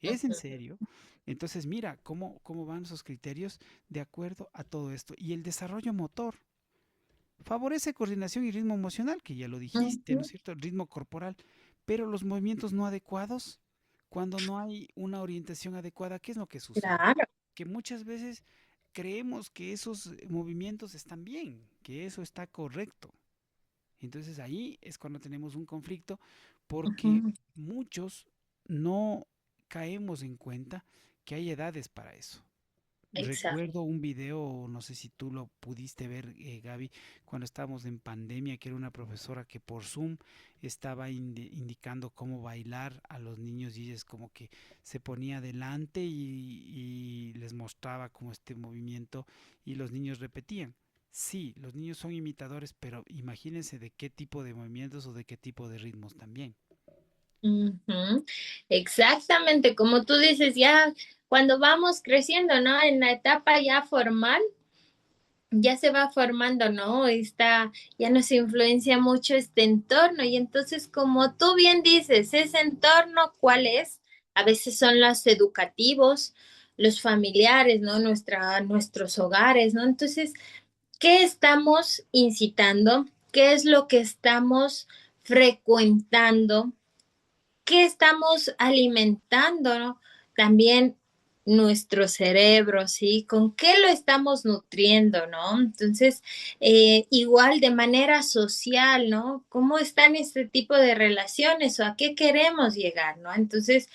¿Es en serio? Entonces, mira cómo van esos criterios de acuerdo a todo esto. Y el desarrollo motor favorece coordinación y ritmo emocional, que ya lo dijiste, ¿no es Ujú. cierto? El ritmo corporal. Pero los movimientos no adecuados, cuando no hay una orientación adecuada, ¿qué es lo que sucede? Claro. Que muchas veces creemos que esos movimientos están bien, que eso está correcto. Entonces ahí es cuando tenemos un conflicto porque Ujú. muchos no caemos en cuenta que hay edades para eso. Exacto. Recuerdo un video, no sé si tú lo pudiste ver, Gaby, cuando estábamos en pandemia, que era una profesora que por Zoom estaba indicando cómo bailar a los niños y ella es como que se ponía adelante y les mostraba como este movimiento y los niños repetían. Sí, los niños son imitadores, pero imagínense de qué tipo de movimientos o de qué tipo de ritmos también. Ujú. Exactamente, como tú dices, ya cuando vamos creciendo, ¿no? En la etapa ya formal, ya se va formando, ¿no? Ya nos influencia mucho este entorno y entonces, como tú bien dices, ese entorno, ¿cuál es? A veces son los educativos, los familiares, ¿no? Nuestros hogares, ¿no? Entonces, ¿qué estamos incitando? ¿Qué es lo que estamos frecuentando? ¿Qué estamos alimentando, ¿no? También nuestro cerebro, ¿sí? ¿Con qué lo estamos nutriendo, ¿no? Entonces, igual de manera social, ¿no? ¿Cómo están este tipo de relaciones o a qué queremos llegar, ¿no? Entonces,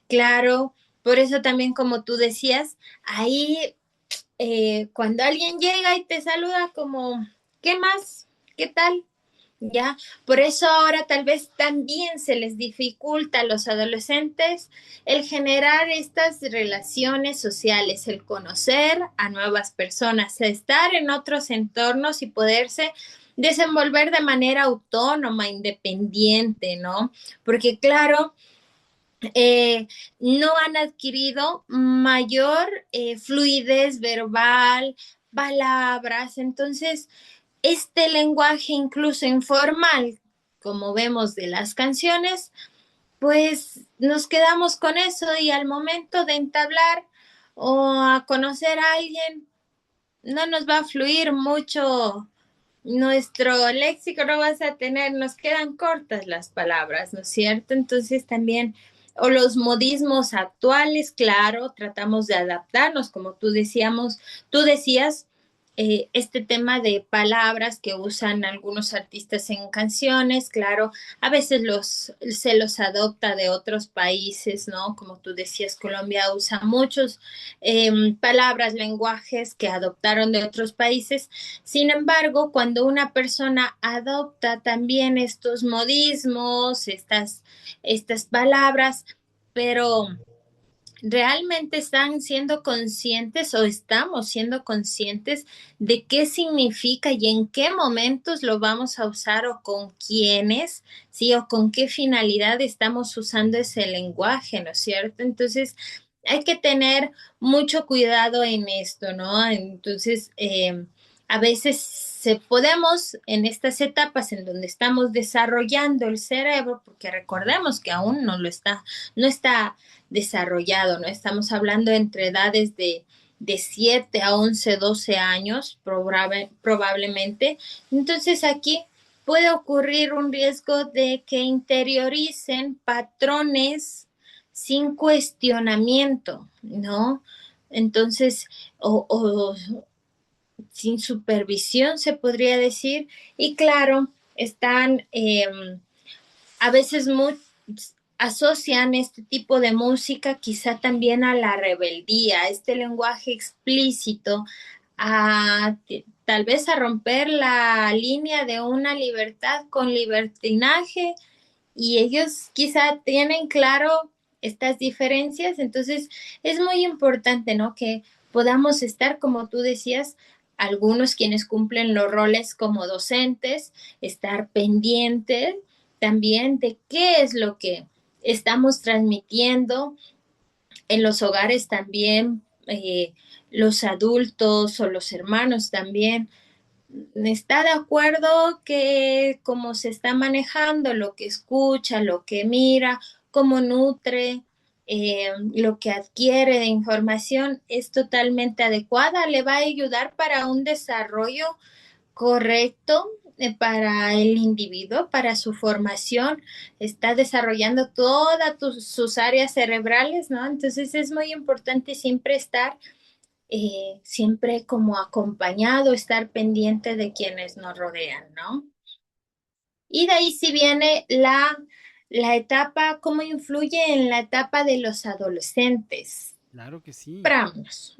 claro, por eso también como tú decías, ahí cuando alguien llega y te saluda como, ¿qué más? ¿Qué tal? Ya, por eso ahora tal vez también se les dificulta a los adolescentes el generar estas relaciones sociales, el conocer a nuevas personas, estar en otros entornos y poderse desenvolver de manera autónoma, independiente, ¿no? Porque claro, eh, no han adquirido mayor fluidez verbal, palabras, entonces este lenguaje incluso informal, como vemos de las canciones, pues nos quedamos con eso y al momento de entablar o a conocer a alguien, no nos va a fluir mucho nuestro léxico, no vas a tener, nos quedan cortas las palabras, ¿no es cierto? Entonces también, o los modismos actuales, claro, tratamos de adaptarnos, como tú decías, este tema de palabras que usan algunos artistas en canciones, claro, a veces se los adopta de otros países, ¿no? Como tú decías, Colombia usa muchos palabras, lenguajes que adoptaron de otros países. Sin embargo, cuando una persona adopta también estos modismos, estas palabras, pero realmente están siendo conscientes o estamos siendo conscientes de qué significa y en qué momentos lo vamos a usar o con quiénes, sí, o con qué finalidad estamos usando ese lenguaje, ¿no es cierto? Entonces, hay que tener mucho cuidado en esto, ¿no? Entonces, a veces podemos en estas etapas en donde estamos desarrollando el cerebro, porque recordemos que aún no está desarrollado, ¿no? Estamos hablando entre edades de 7 a 11, 12 años probablemente. Entonces aquí puede ocurrir un riesgo de que interioricen patrones sin cuestionamiento, ¿no? Entonces, o sin supervisión, se podría decir, y claro, están a veces asocian este tipo de música quizá también a la rebeldía, este lenguaje explícito, tal vez a romper la línea de una libertad con libertinaje, y ellos quizá tienen claro estas diferencias. Entonces es muy importante, ¿no? Que podamos estar, como tú decías, algunos quienes cumplen los roles como docentes, estar pendientes también de qué es lo que estamos transmitiendo en los hogares también, los adultos o los hermanos también. ¿Está de acuerdo que cómo se está manejando, lo que escucha, lo que mira, cómo nutre, lo que adquiere de información es totalmente adecuada? ¿Le va a ayudar para un desarrollo correcto para el individuo, para su formación? Está desarrollando todas sus áreas cerebrales, ¿no? Entonces es muy importante siempre estar siempre como acompañado, estar pendiente de quienes nos rodean, ¿no? Y de ahí sí viene la etapa, cómo influye en la etapa de los adolescentes. Claro que sí. Pramos,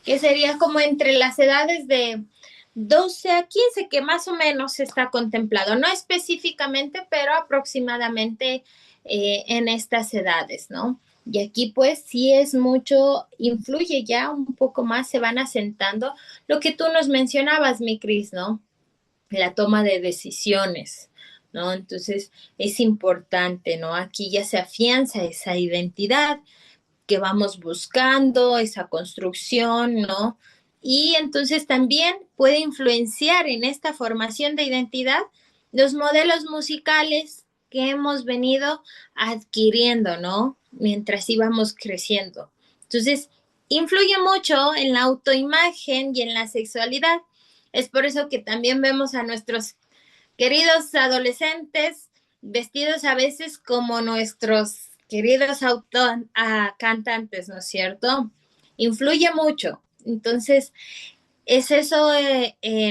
que sería como entre las edades de 12 a 15, que más o menos está contemplado, no específicamente, pero aproximadamente en estas edades, ¿no? Y aquí pues sí es mucho, influye ya un poco más, se van asentando lo que tú nos mencionabas, mi Cris, ¿no? La toma de decisiones, ¿no? Entonces es importante, ¿no? Aquí ya se afianza esa identidad que vamos buscando, esa construcción, ¿no? Y entonces también puede influenciar en esta formación de identidad los modelos musicales que hemos venido adquiriendo, ¿no? Mientras íbamos creciendo. Entonces, influye mucho en la autoimagen y en la sexualidad. Es por eso que también vemos a nuestros queridos adolescentes vestidos a veces como nuestros queridos cantantes, ¿no es cierto? Influye mucho. Entonces, es eso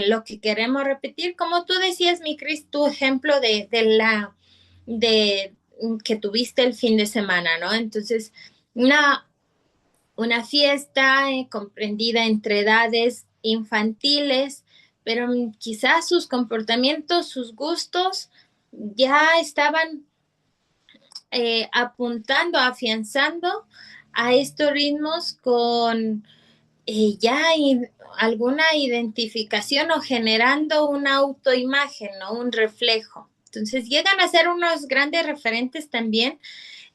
lo que queremos repetir. Como tú decías, mi Cris, tu ejemplo de que tuviste el fin de semana, ¿no? Entonces, una fiesta comprendida entre edades infantiles, pero quizás sus comportamientos, sus gustos ya estaban apuntando, afianzando a estos ritmos con alguna identificación o generando una autoimagen, ¿no? Un reflejo. Entonces llegan a ser unos grandes referentes también,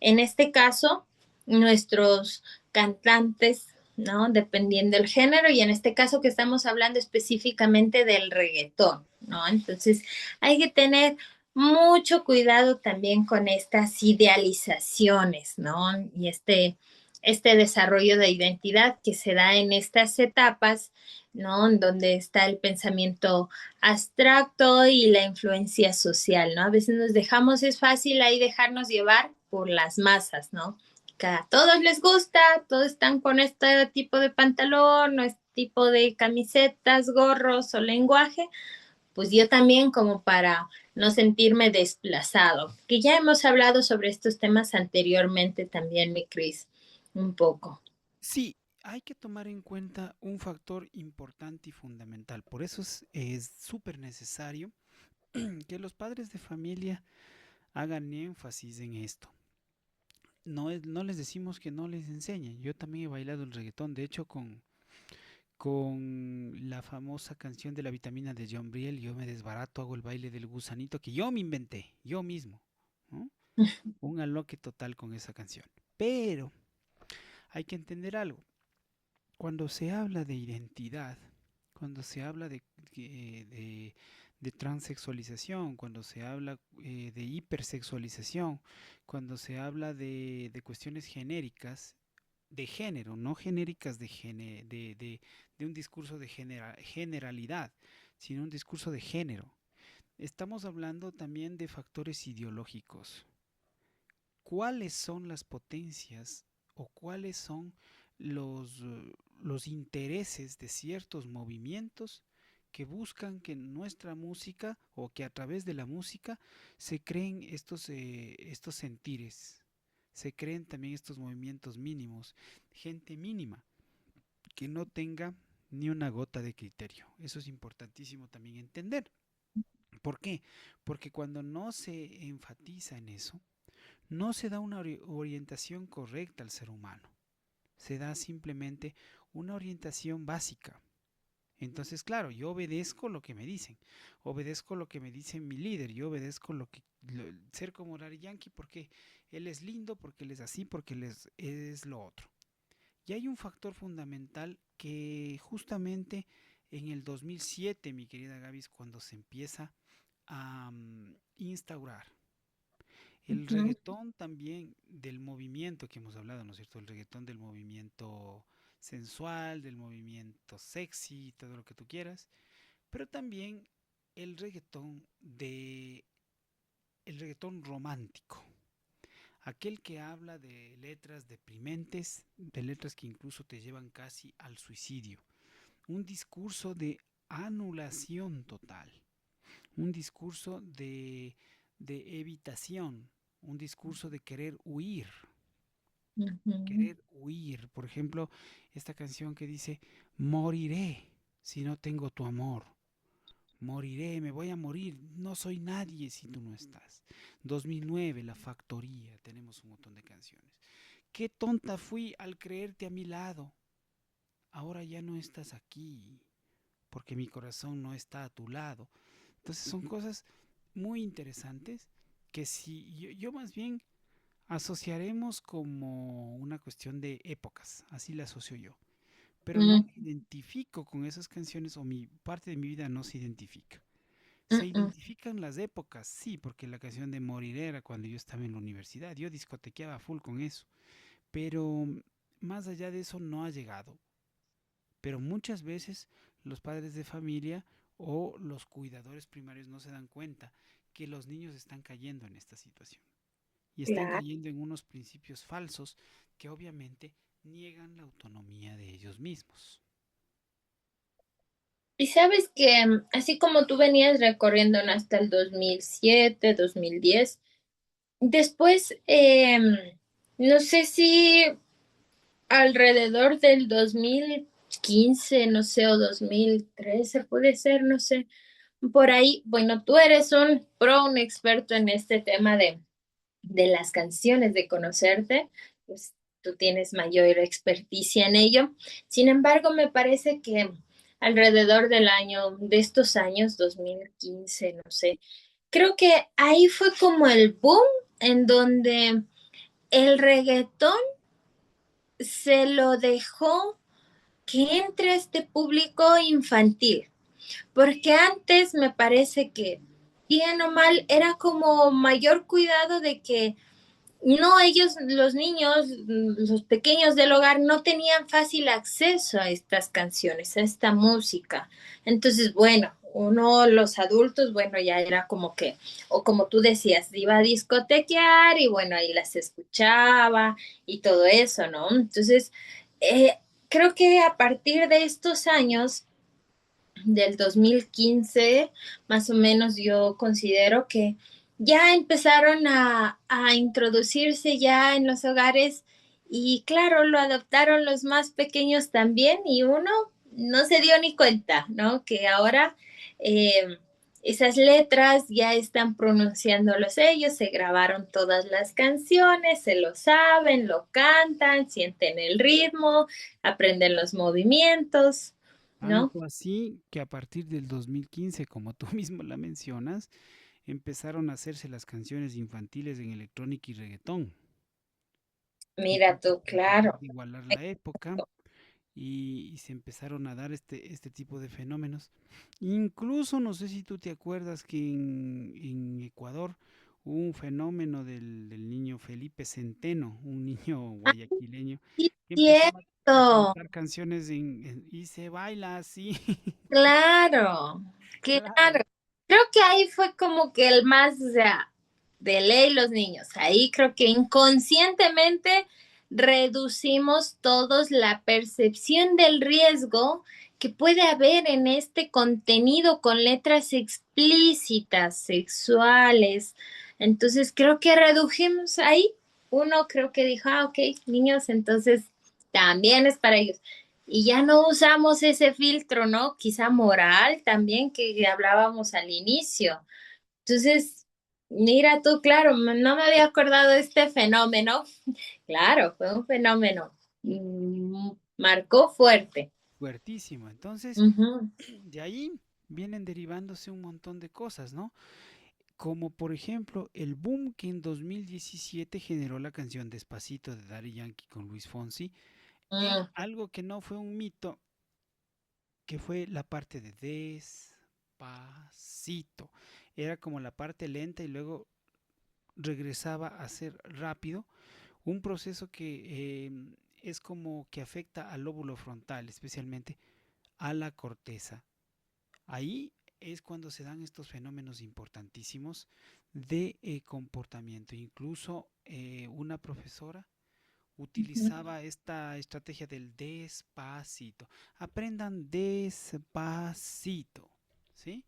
en este caso, nuestros cantantes, ¿no? Dependiendo del género, y en este caso que estamos hablando específicamente del reggaetón, ¿no? Entonces hay que tener mucho cuidado también con estas idealizaciones, ¿no? Y este desarrollo de identidad que se da en estas etapas, ¿no? En donde está el pensamiento abstracto y la influencia social, ¿no? A veces nos dejamos, es fácil ahí dejarnos llevar por las masas, ¿no? Que a todos les gusta, todos están con este tipo de pantalón o este tipo de camisetas, gorros o lenguaje, pues yo también como para no sentirme desplazado, que ya hemos hablado sobre estos temas anteriormente también, mi Cris, un poco. Sí, hay que tomar en cuenta un factor importante y fundamental. Por eso es súper necesario que los padres de familia hagan énfasis en esto. No les decimos que no les enseñen. Yo también he bailado el reggaetón, de hecho con la famosa canción de la vitamina de John Briel, yo me desbarato, hago el baile del gusanito que yo me inventé, yo mismo, ¿no? Un aloque total con esa canción. Pero hay que entender algo. Cuando se habla de identidad, cuando se habla de transexualización, cuando se habla de hipersexualización, cuando se habla de cuestiones genéricas, de género, no genéricas de un discurso de generalidad, sino un discurso de género. Estamos hablando también de factores ideológicos. ¿Cuáles son las potencias o cuáles son los intereses de ciertos movimientos que buscan que nuestra música o que a través de la música se creen estos sentires, se creen también estos movimientos mínimos, gente mínima que no tenga ni una gota de criterio? Eso es importantísimo también entender. ¿Por qué? Porque cuando no se enfatiza en eso, no se da una orientación correcta al ser humano. Se da simplemente una orientación básica. Entonces, claro, yo obedezco lo que me dicen, obedezco lo que me dice mi líder, yo obedezco ser como Daddy Yankee porque él es lindo, porque él es así, porque es lo otro. Y hay un factor fundamental que justamente en el 2007, mi querida Gaby, es cuando se empieza a instaurar. El Ujú. reggaetón también del movimiento que hemos hablado, ¿no es cierto? El reggaetón del movimiento sensual, del movimiento sexy, todo lo que tú quieras, pero también el reggaetón el reggaetón romántico, aquel que habla de letras deprimentes, de letras que incluso te llevan casi al suicidio, un discurso de anulación total, un discurso de evitación, un discurso de Ujú. querer huir. Por ejemplo, esta canción que dice, moriré si no tengo tu amor. Moriré, me voy a morir, no soy nadie si tú no estás. 2009, La Factoría, tenemos un montón de canciones. Qué tonta fui al creerte a mi lado. Ahora ya no estás aquí, porque mi corazón no está a tu lado. Entonces son cosas muy interesantes que si yo más bien asociaremos como una cuestión de épocas, así la asocio yo. Pero no Mm, me identifico con esas canciones o mi parte de mi vida no se identifica. mm, Se mm. identifican las épocas, sí, porque la canción de Moriré era cuando yo estaba en la universidad. Yo discotequeaba full con eso. Pero más allá de eso no ha llegado. Pero muchas veces los padres de familia o los cuidadores primarios no se dan cuenta que los niños están cayendo en esta situación y están Claro. cayendo en unos principios falsos que obviamente niegan la autonomía de ellos mismos. Y sabes que así como tú venías recorriendo hasta el 2007, 2010, después, no sé si alrededor del 2015, no sé, o 2013 puede ser, no sé, por ahí, bueno, tú eres un experto en este tema de las canciones, de conocerte, pues tú tienes mayor experticia en ello. Sin embargo, me parece que alrededor del año, de estos años, 2015, no sé, creo que ahí fue como el boom en donde el reggaetón se lo dejó que entre a este público infantil, porque antes me parece que, bien o mal, era como mayor cuidado de que no, ellos, los niños, los pequeños del hogar, no tenían fácil acceso a estas canciones, a esta música. Entonces, bueno, uno, los adultos, bueno, ya era como que, o como tú decías, iba a discotequear y bueno, ahí las escuchaba y todo eso, ¿no? Entonces, eh, creo que a partir de estos años, del 2015, más o menos yo considero que ya empezaron a introducirse ya en los hogares y claro, lo adoptaron los más pequeños también y uno no se dio ni cuenta, ¿no? Que ahora esas letras ya están pronunciándolos ellos, se grabaron todas las canciones, se lo saben, lo cantan, sienten el ritmo, aprenden los movimientos, ¿no? Tanto así que a partir del 2015, como tú mismo la mencionas, empezaron a hacerse las canciones infantiles en electrónica y reggaetón. Mira Entonces, tú, para tratar claro. de igualar la época y se empezaron a dar este tipo de fenómenos. Incluso no sé si tú te acuerdas que en Ecuador hubo un fenómeno del niño Felipe Centeno, un niño Ah, guayaquileño, sí, que empezó a cierto. cantar canciones y se baila así. Claro, Claro. claro. Creo que ahí fue como que el más, o sea, de ley los niños. Ahí creo que inconscientemente reducimos todos la percepción del riesgo que puede haber en este contenido con letras explícitas, sexuales. Entonces creo que redujimos ahí. Uno creo que dijo, ah, ok, niños, entonces también es para ellos. Y ya no usamos ese filtro, ¿no? Quizá moral también que hablábamos al inicio. Entonces, mira tú, claro, no me había acordado de este fenómeno. Claro, fue un fenómeno. Marcó fuerte. Fuertísimo. Entonces, Ujú, de ahí vienen derivándose un montón de cosas, ¿no? Como por ejemplo el boom que en 2017 generó la canción Despacito de Daddy Yankee con Luis Fonsi, en mm, algo que no fue un mito, que fue la parte de Despacito. Era como la parte lenta y luego regresaba a ser rápido, un proceso que es como que afecta al lóbulo frontal, especialmente a la corteza. Ahí es cuando se dan estos fenómenos importantísimos de comportamiento. Incluso una profesora ujú, utilizaba esta estrategia del despacito. Aprendan despacito, ¿sí?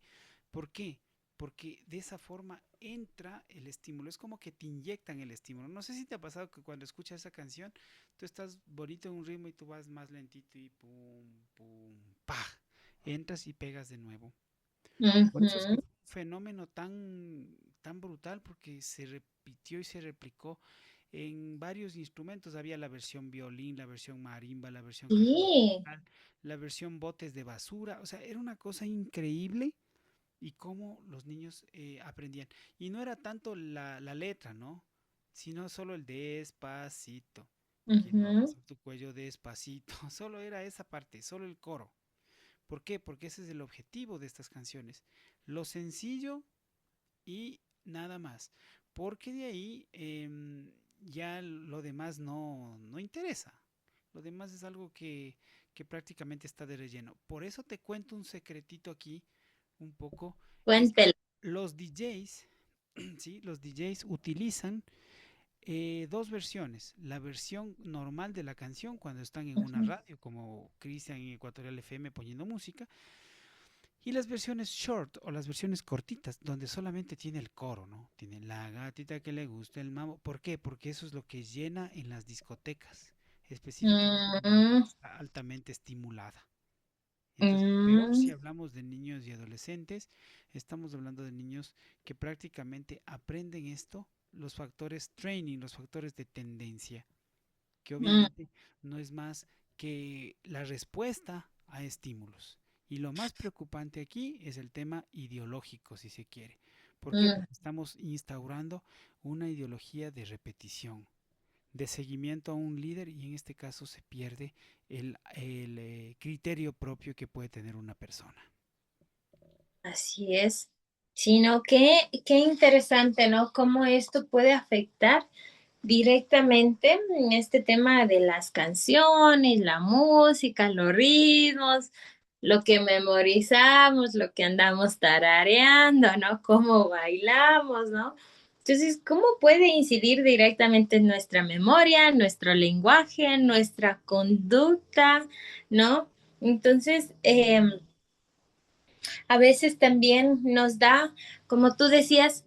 ¿Por qué? Porque de esa forma entra el estímulo. Es como que te inyectan el estímulo. No sé si te ha pasado que cuando escuchas esa canción, tú estás bonito en un ritmo y tú vas más lentito y pum, pum, pa. Entras y pegas de nuevo. Por eso es que ujú. fue un fenómeno tan brutal porque se repitió y se replicó en varios instrumentos. Había la versión violín, la versión marimba, la versión Sí. instrumental, la versión botes de basura. O sea, era una cosa increíble y cómo los niños aprendían. Y no era tanto la letra, ¿no? Sino solo el despacito. Quiero Ujú, abrazar tu cuello despacito. Solo era esa parte, solo el coro. ¿Por qué? Porque ese es el objetivo de estas canciones. Lo sencillo y nada más. Porque de ahí ya lo demás no interesa. Lo demás es algo que prácticamente está de relleno. Por eso te cuento un secretito aquí, un poco, es que cuéntelo. los DJs, ¿sí? Los DJs utilizan dos versiones. La versión normal de la canción cuando están en una Ujú. radio, como Cristian en Ecuatorial FM poniendo música, y las versiones short o las versiones cortitas, donde solamente tiene el coro, ¿no? Tiene la gatita que le gusta el mambo. ¿Por qué? Porque eso es lo que llena en las discotecas, específicamente la gente Mm, que está altamente estimulada. Entonces, pero si mm, hablamos de niños y adolescentes, estamos hablando de niños que prácticamente aprenden esto, los factores training, los factores de tendencia, que mm. obviamente no es más que la respuesta a estímulos. Y lo más preocupante aquí es el tema ideológico, si se quiere. ¿Por qué? Mm. Porque estamos instaurando una ideología de repetición, de seguimiento a un líder y en este caso se pierde el criterio propio que puede tener una persona. Así es. Sino que, qué interesante, ¿no? Cómo esto puede afectar directamente en este tema de las canciones, la música, los ritmos, lo que memorizamos, lo que andamos tarareando, ¿no? Cómo bailamos, ¿no? Entonces, ¿cómo puede incidir directamente en nuestra memoria, nuestro lenguaje, nuestra conducta, ¿no? Entonces, a veces también nos da, como tú decías,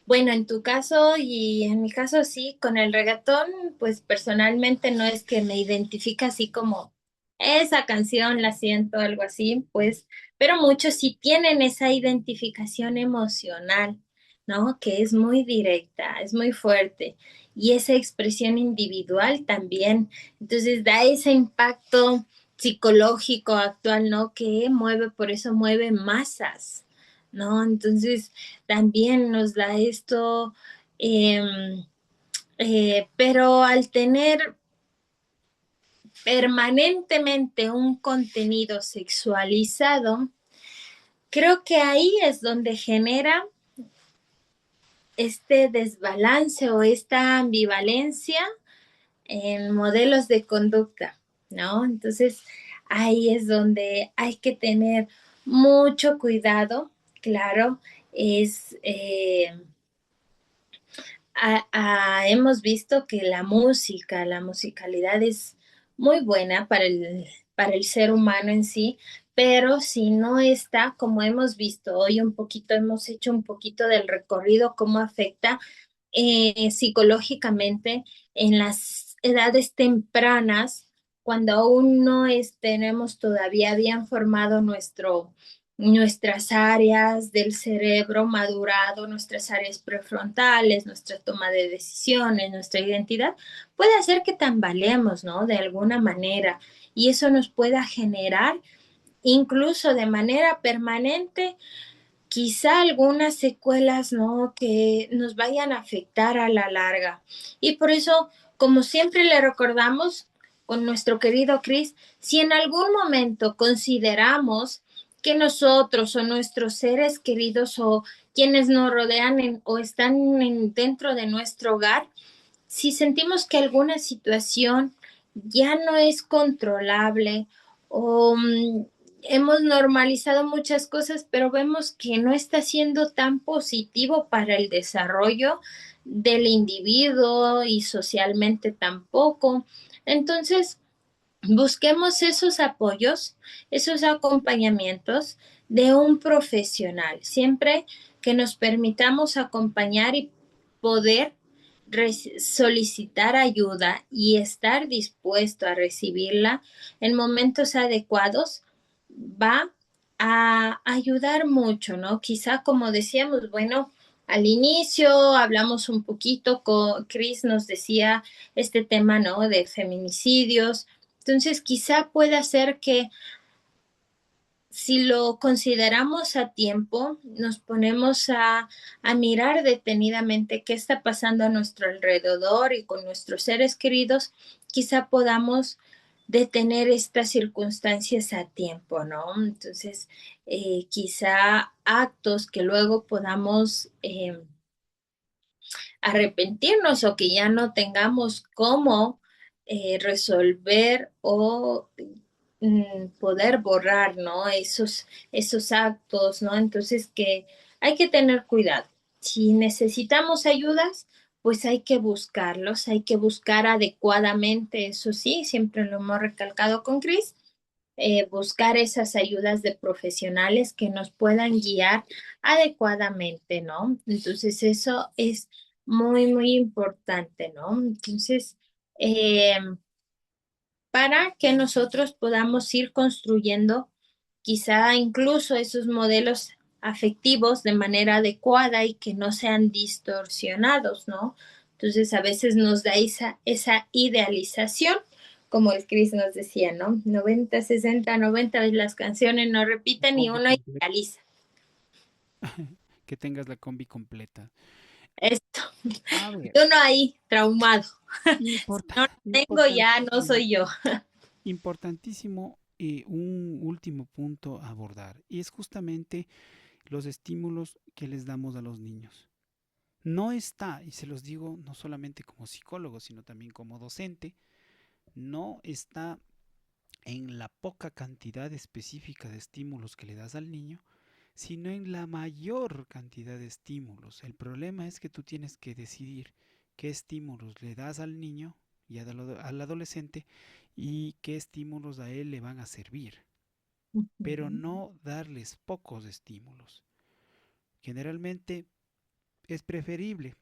bueno, en tu caso y en mi caso sí, con el reggaetón, pues personalmente no es que me identifique así como esa canción la siento, algo así, pues, pero muchos sí tienen esa identificación emocional, ¿no? Que es muy directa, es muy fuerte y esa expresión individual también. Entonces da ese impacto psicológico actual, ¿no? Que mueve, por eso mueve masas, ¿no? Entonces también nos da esto, em, pero al tener permanentemente un contenido sexualizado, creo que ahí es donde genera este desbalance o esta ambivalencia en modelos de conducta, ¿no? Entonces, ahí es donde hay que tener mucho cuidado, claro, es, hemos visto que la música, la musicalidad es muy buena para el ser humano en sí, pero si no está, como hemos visto hoy un poquito, hemos hecho un poquito del recorrido, cómo afecta psicológicamente en las edades tempranas, cuando aún no tenemos todavía bien formado nuestras áreas del cerebro madurado, nuestras áreas prefrontales, nuestra toma de decisiones, nuestra identidad, puede hacer que tambaleemos, ¿no? De alguna manera. Y eso nos pueda generar, incluso de manera permanente, quizá algunas secuelas, ¿no? Que nos vayan a afectar a la larga. Y por eso, como siempre le recordamos con nuestro querido Chris, si en algún momento consideramos que nosotros o nuestros seres queridos o quienes nos rodean o están dentro de nuestro hogar, si sentimos que alguna situación ya no es controlable o hemos normalizado muchas cosas, pero vemos que no está siendo tan positivo para el desarrollo del individuo y socialmente tampoco. Entonces, busquemos esos apoyos, esos acompañamientos de un profesional, siempre que nos permitamos acompañar y poder solicitar ayuda y estar dispuesto a recibirla en momentos adecuados, va a ayudar mucho, ¿no? Quizá como decíamos, bueno, al inicio hablamos un poquito, con Chris nos decía este tema, ¿no? De feminicidios. Entonces, quizá pueda ser que si lo consideramos a tiempo, nos ponemos a mirar detenidamente qué está pasando a nuestro alrededor y con nuestros seres queridos, quizá podamos detener estas circunstancias a tiempo, ¿no? Entonces, quizá actos que luego podamos arrepentirnos o que ya no tengamos cómo resolver o poder borrar, ¿no? Esos actos, ¿no? Entonces que hay que tener cuidado. Si necesitamos ayudas, pues hay que buscarlos, hay que buscar adecuadamente, eso sí, siempre lo hemos recalcado con Chris, buscar esas ayudas de profesionales que nos puedan guiar adecuadamente, ¿no? Entonces eso es muy, muy importante, ¿no? Entonces, eh, para que nosotros podamos ir construyendo quizá incluso esos modelos afectivos de manera adecuada y que no sean distorsionados, ¿no? Entonces a veces nos da esa idealización, como el Chris nos decía, ¿no? 90, 60, 90 las canciones no repiten y Combi uno completa. idealiza. Que tengas la combi completa. Esto, A y ver, uno ahí traumado. Si no lo tengo ya no importantísimo, soy yo. importantísimo, un último punto a abordar, y es justamente los estímulos que les damos a los niños. No está, y se los digo no solamente como psicólogo, sino también como docente, no está en la poca cantidad específica de estímulos que le das al niño, sino en la mayor cantidad de estímulos. El problema es que tú tienes que decidir qué estímulos le das al niño y al adolescente y qué estímulos a él le van a servir, pero no darles pocos estímulos. Generalmente es preferible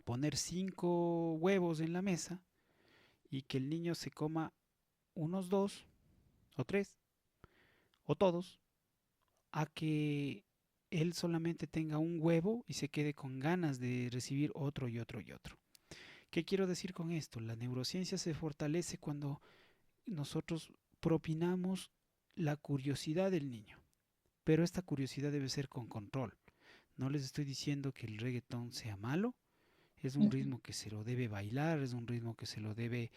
poner 5 huevos en la mesa y que el niño se coma unos 2 o 3 o todos, a que él solamente tenga un huevo y se quede con ganas de recibir otro y otro y otro. ¿Qué quiero decir con esto? La neurociencia se fortalece cuando nosotros propinamos la curiosidad del niño, pero esta curiosidad debe ser con control. No les estoy diciendo que el reggaetón sea malo, es un ritmo que se lo debe bailar, es un ritmo que se lo debe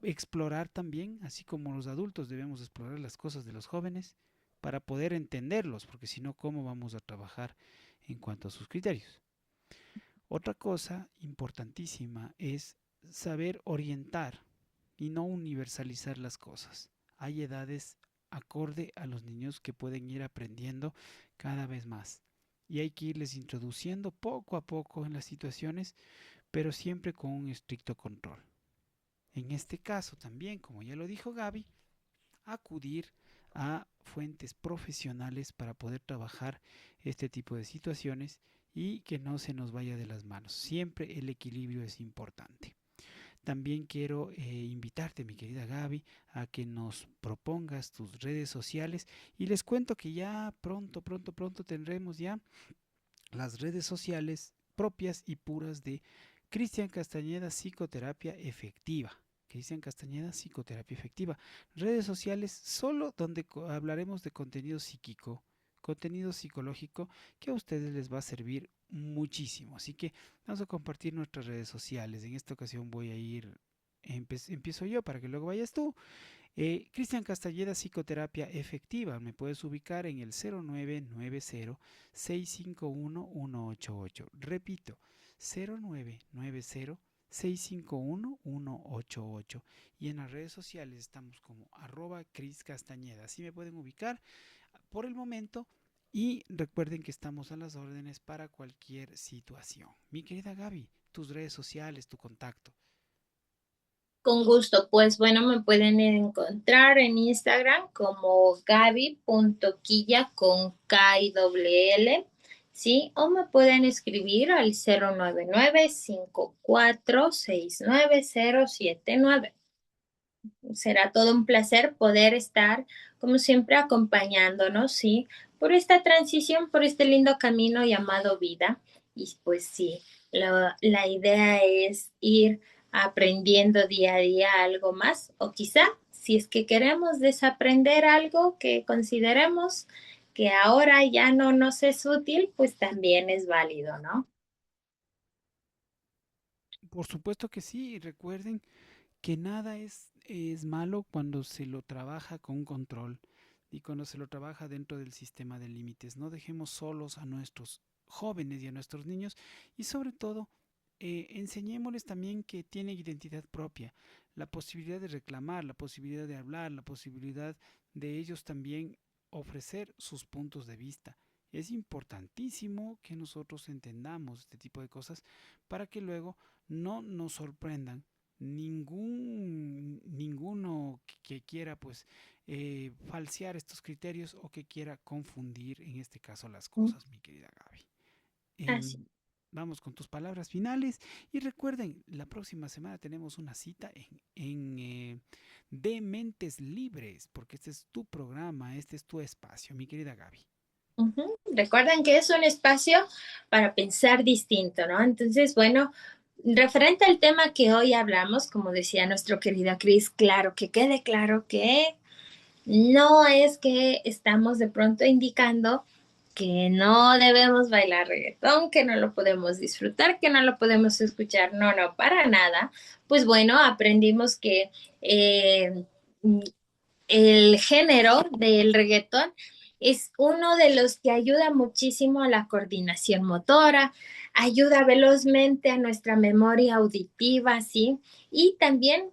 explorar también, así como los adultos debemos explorar las cosas de los jóvenes para poder entenderlos, porque si no, ¿cómo vamos a trabajar en cuanto a sus criterios? Otra cosa importantísima es saber orientar y no universalizar las cosas. Hay edades acorde a los niños que pueden ir aprendiendo cada vez más y hay que irles introduciendo poco a poco en las situaciones, pero siempre con un estricto control. En este caso también, como ya lo dijo Gaby, acudir a fuentes profesionales para poder trabajar este tipo de situaciones y que no se nos vaya de las manos. Siempre el equilibrio es importante. También quiero invitarte, mi querida Gaby, a que nos propongas tus redes sociales y les cuento que ya pronto tendremos ya las redes sociales propias y puras de Cristian Castañeda Psicoterapia Efectiva. Cristian Castañeda Psicoterapia Efectiva. Redes sociales solo donde hablaremos de contenido psíquico, contenido psicológico que a ustedes les va a servir muchísimo. Así que vamos a compartir nuestras redes sociales. En esta ocasión voy a ir, empiezo yo para que luego vayas tú. Cristian Castañeda Psicoterapia Efectiva. Me puedes ubicar en el 0990-651-188. Repito, 0990-651-188. Y en las redes sociales estamos como @Cris Castañeda. Así me pueden ubicar por el momento. Y recuerden que estamos a las órdenes para cualquier situación. Mi querida Gaby, tus redes sociales, tu contacto. Con gusto, pues bueno, me pueden encontrar en Instagram como gaby.quilla con K y doble L, ¿sí? O me pueden escribir al 099-5469-079. Será todo un placer poder estar, como siempre, acompañándonos, ¿sí? Por esta transición, por este lindo camino llamado vida. Y pues sí, la idea es ir aprendiendo día a día algo más, o quizá, si es que queremos desaprender algo que consideremos que ahora ya no nos es útil, pues también es válido, ¿no? Por supuesto que sí. Recuerden que nada es malo cuando se lo trabaja con control y cuando se lo trabaja dentro del sistema de límites. No dejemos solos a nuestros jóvenes y a nuestros niños y sobre todo enseñémosles también que tienen identidad propia, la posibilidad de reclamar, la posibilidad de hablar, la posibilidad de ellos también ofrecer sus puntos de vista. Es importantísimo que nosotros entendamos este tipo de cosas para que luego no nos sorprendan ninguno que quiera pues falsear estos criterios o que quiera confundir en este caso las cosas, mi querida Gaby. Así. Vamos con tus palabras finales y recuerden, la próxima semana tenemos una cita en De Mentes Libres, porque este es tu programa, este es tu espacio, mi querida Gaby. Recuerden que es un espacio para pensar distinto, ¿no? Entonces, bueno, referente al tema que hoy hablamos, como decía nuestro querido Cris, claro, que quede claro que no es que estamos de pronto indicando que no debemos bailar reggaetón, que no lo podemos disfrutar, que no lo podemos escuchar. No, no, para nada. Pues bueno, aprendimos que el género del reggaetón es uno de los que ayuda muchísimo a la coordinación motora, ayuda velozmente a nuestra memoria auditiva, ¿sí? Y también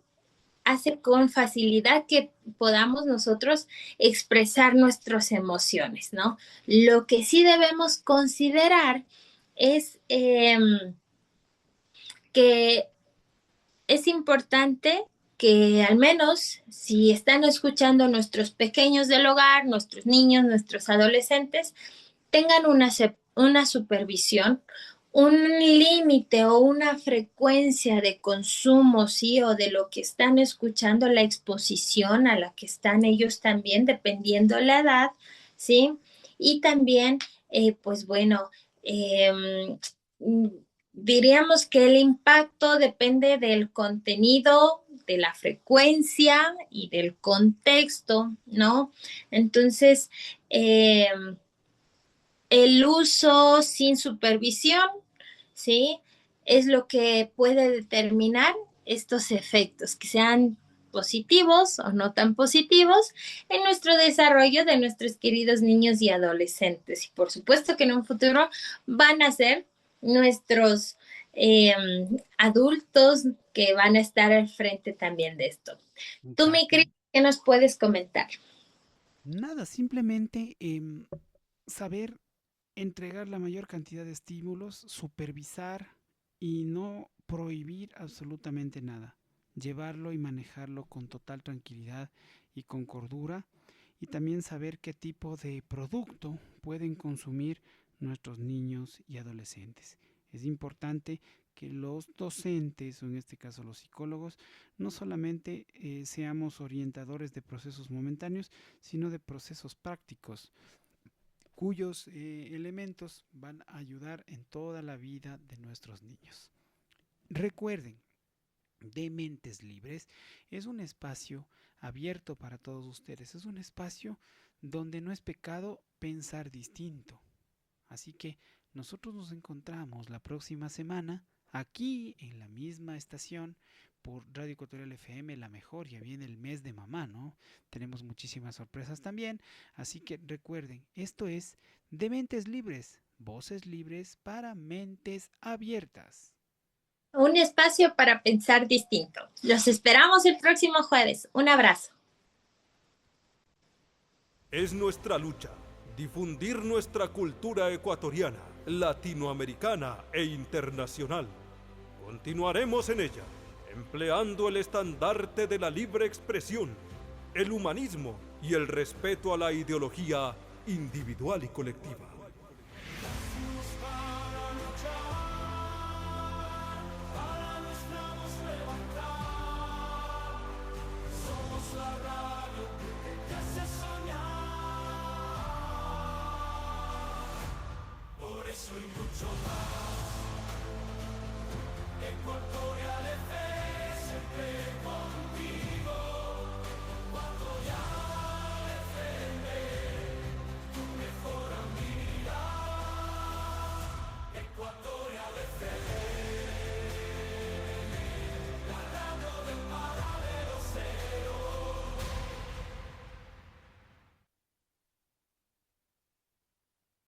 hace con facilidad que podamos nosotros expresar nuestras emociones, ¿no? Lo que sí debemos considerar es que es importante que al menos si están escuchando nuestros pequeños del hogar, nuestros niños, nuestros adolescentes, tengan una supervisión, un límite o una frecuencia de consumo, sí, o de lo que están escuchando, la exposición a la que están ellos también, dependiendo la edad, sí, y también, pues bueno, eh, diríamos que el impacto depende del contenido, de la frecuencia y del contexto, ¿no? Entonces, el uso sin supervisión, ¿sí? Es lo que puede determinar estos efectos, que sean positivos o no tan positivos en nuestro desarrollo de nuestros queridos niños y adolescentes. Y por supuesto que en un futuro van a ser nuestros eh, adultos que van a estar al frente también de esto. Tú, mi Exacto. Cris, ¿qué nos puedes comentar? Nada, simplemente saber entregar la mayor cantidad de estímulos, supervisar y no prohibir absolutamente nada. Llevarlo y manejarlo con total tranquilidad y con cordura, y también saber qué tipo de producto pueden consumir nuestros niños y adolescentes. Es importante que los docentes, o en este caso los psicólogos, no solamente seamos orientadores de procesos momentáneos, sino de procesos prácticos, cuyos elementos van a ayudar en toda la vida de nuestros niños. Recuerden, de Mentes Libres es un espacio abierto para todos ustedes, es un espacio donde no es pecado pensar distinto. Así que nosotros nos encontramos la próxima semana aquí en la misma estación por Radio Ecuatorial FM, la mejor. Ya viene el mes de mamá, ¿no? Tenemos muchísimas sorpresas también. Así que recuerden, esto es De Mentes Libres, voces libres para mentes abiertas. Un espacio para pensar distinto. Los esperamos el próximo jueves. Un abrazo. Es nuestra lucha difundir nuestra cultura ecuatoriana, latinoamericana e internacional. Continuaremos en ella, empleando el estandarte de la libre expresión, el humanismo y el respeto a la ideología individual y colectiva. Soy mucho más. Ecuatorial FM siempre contigo. Cuando ya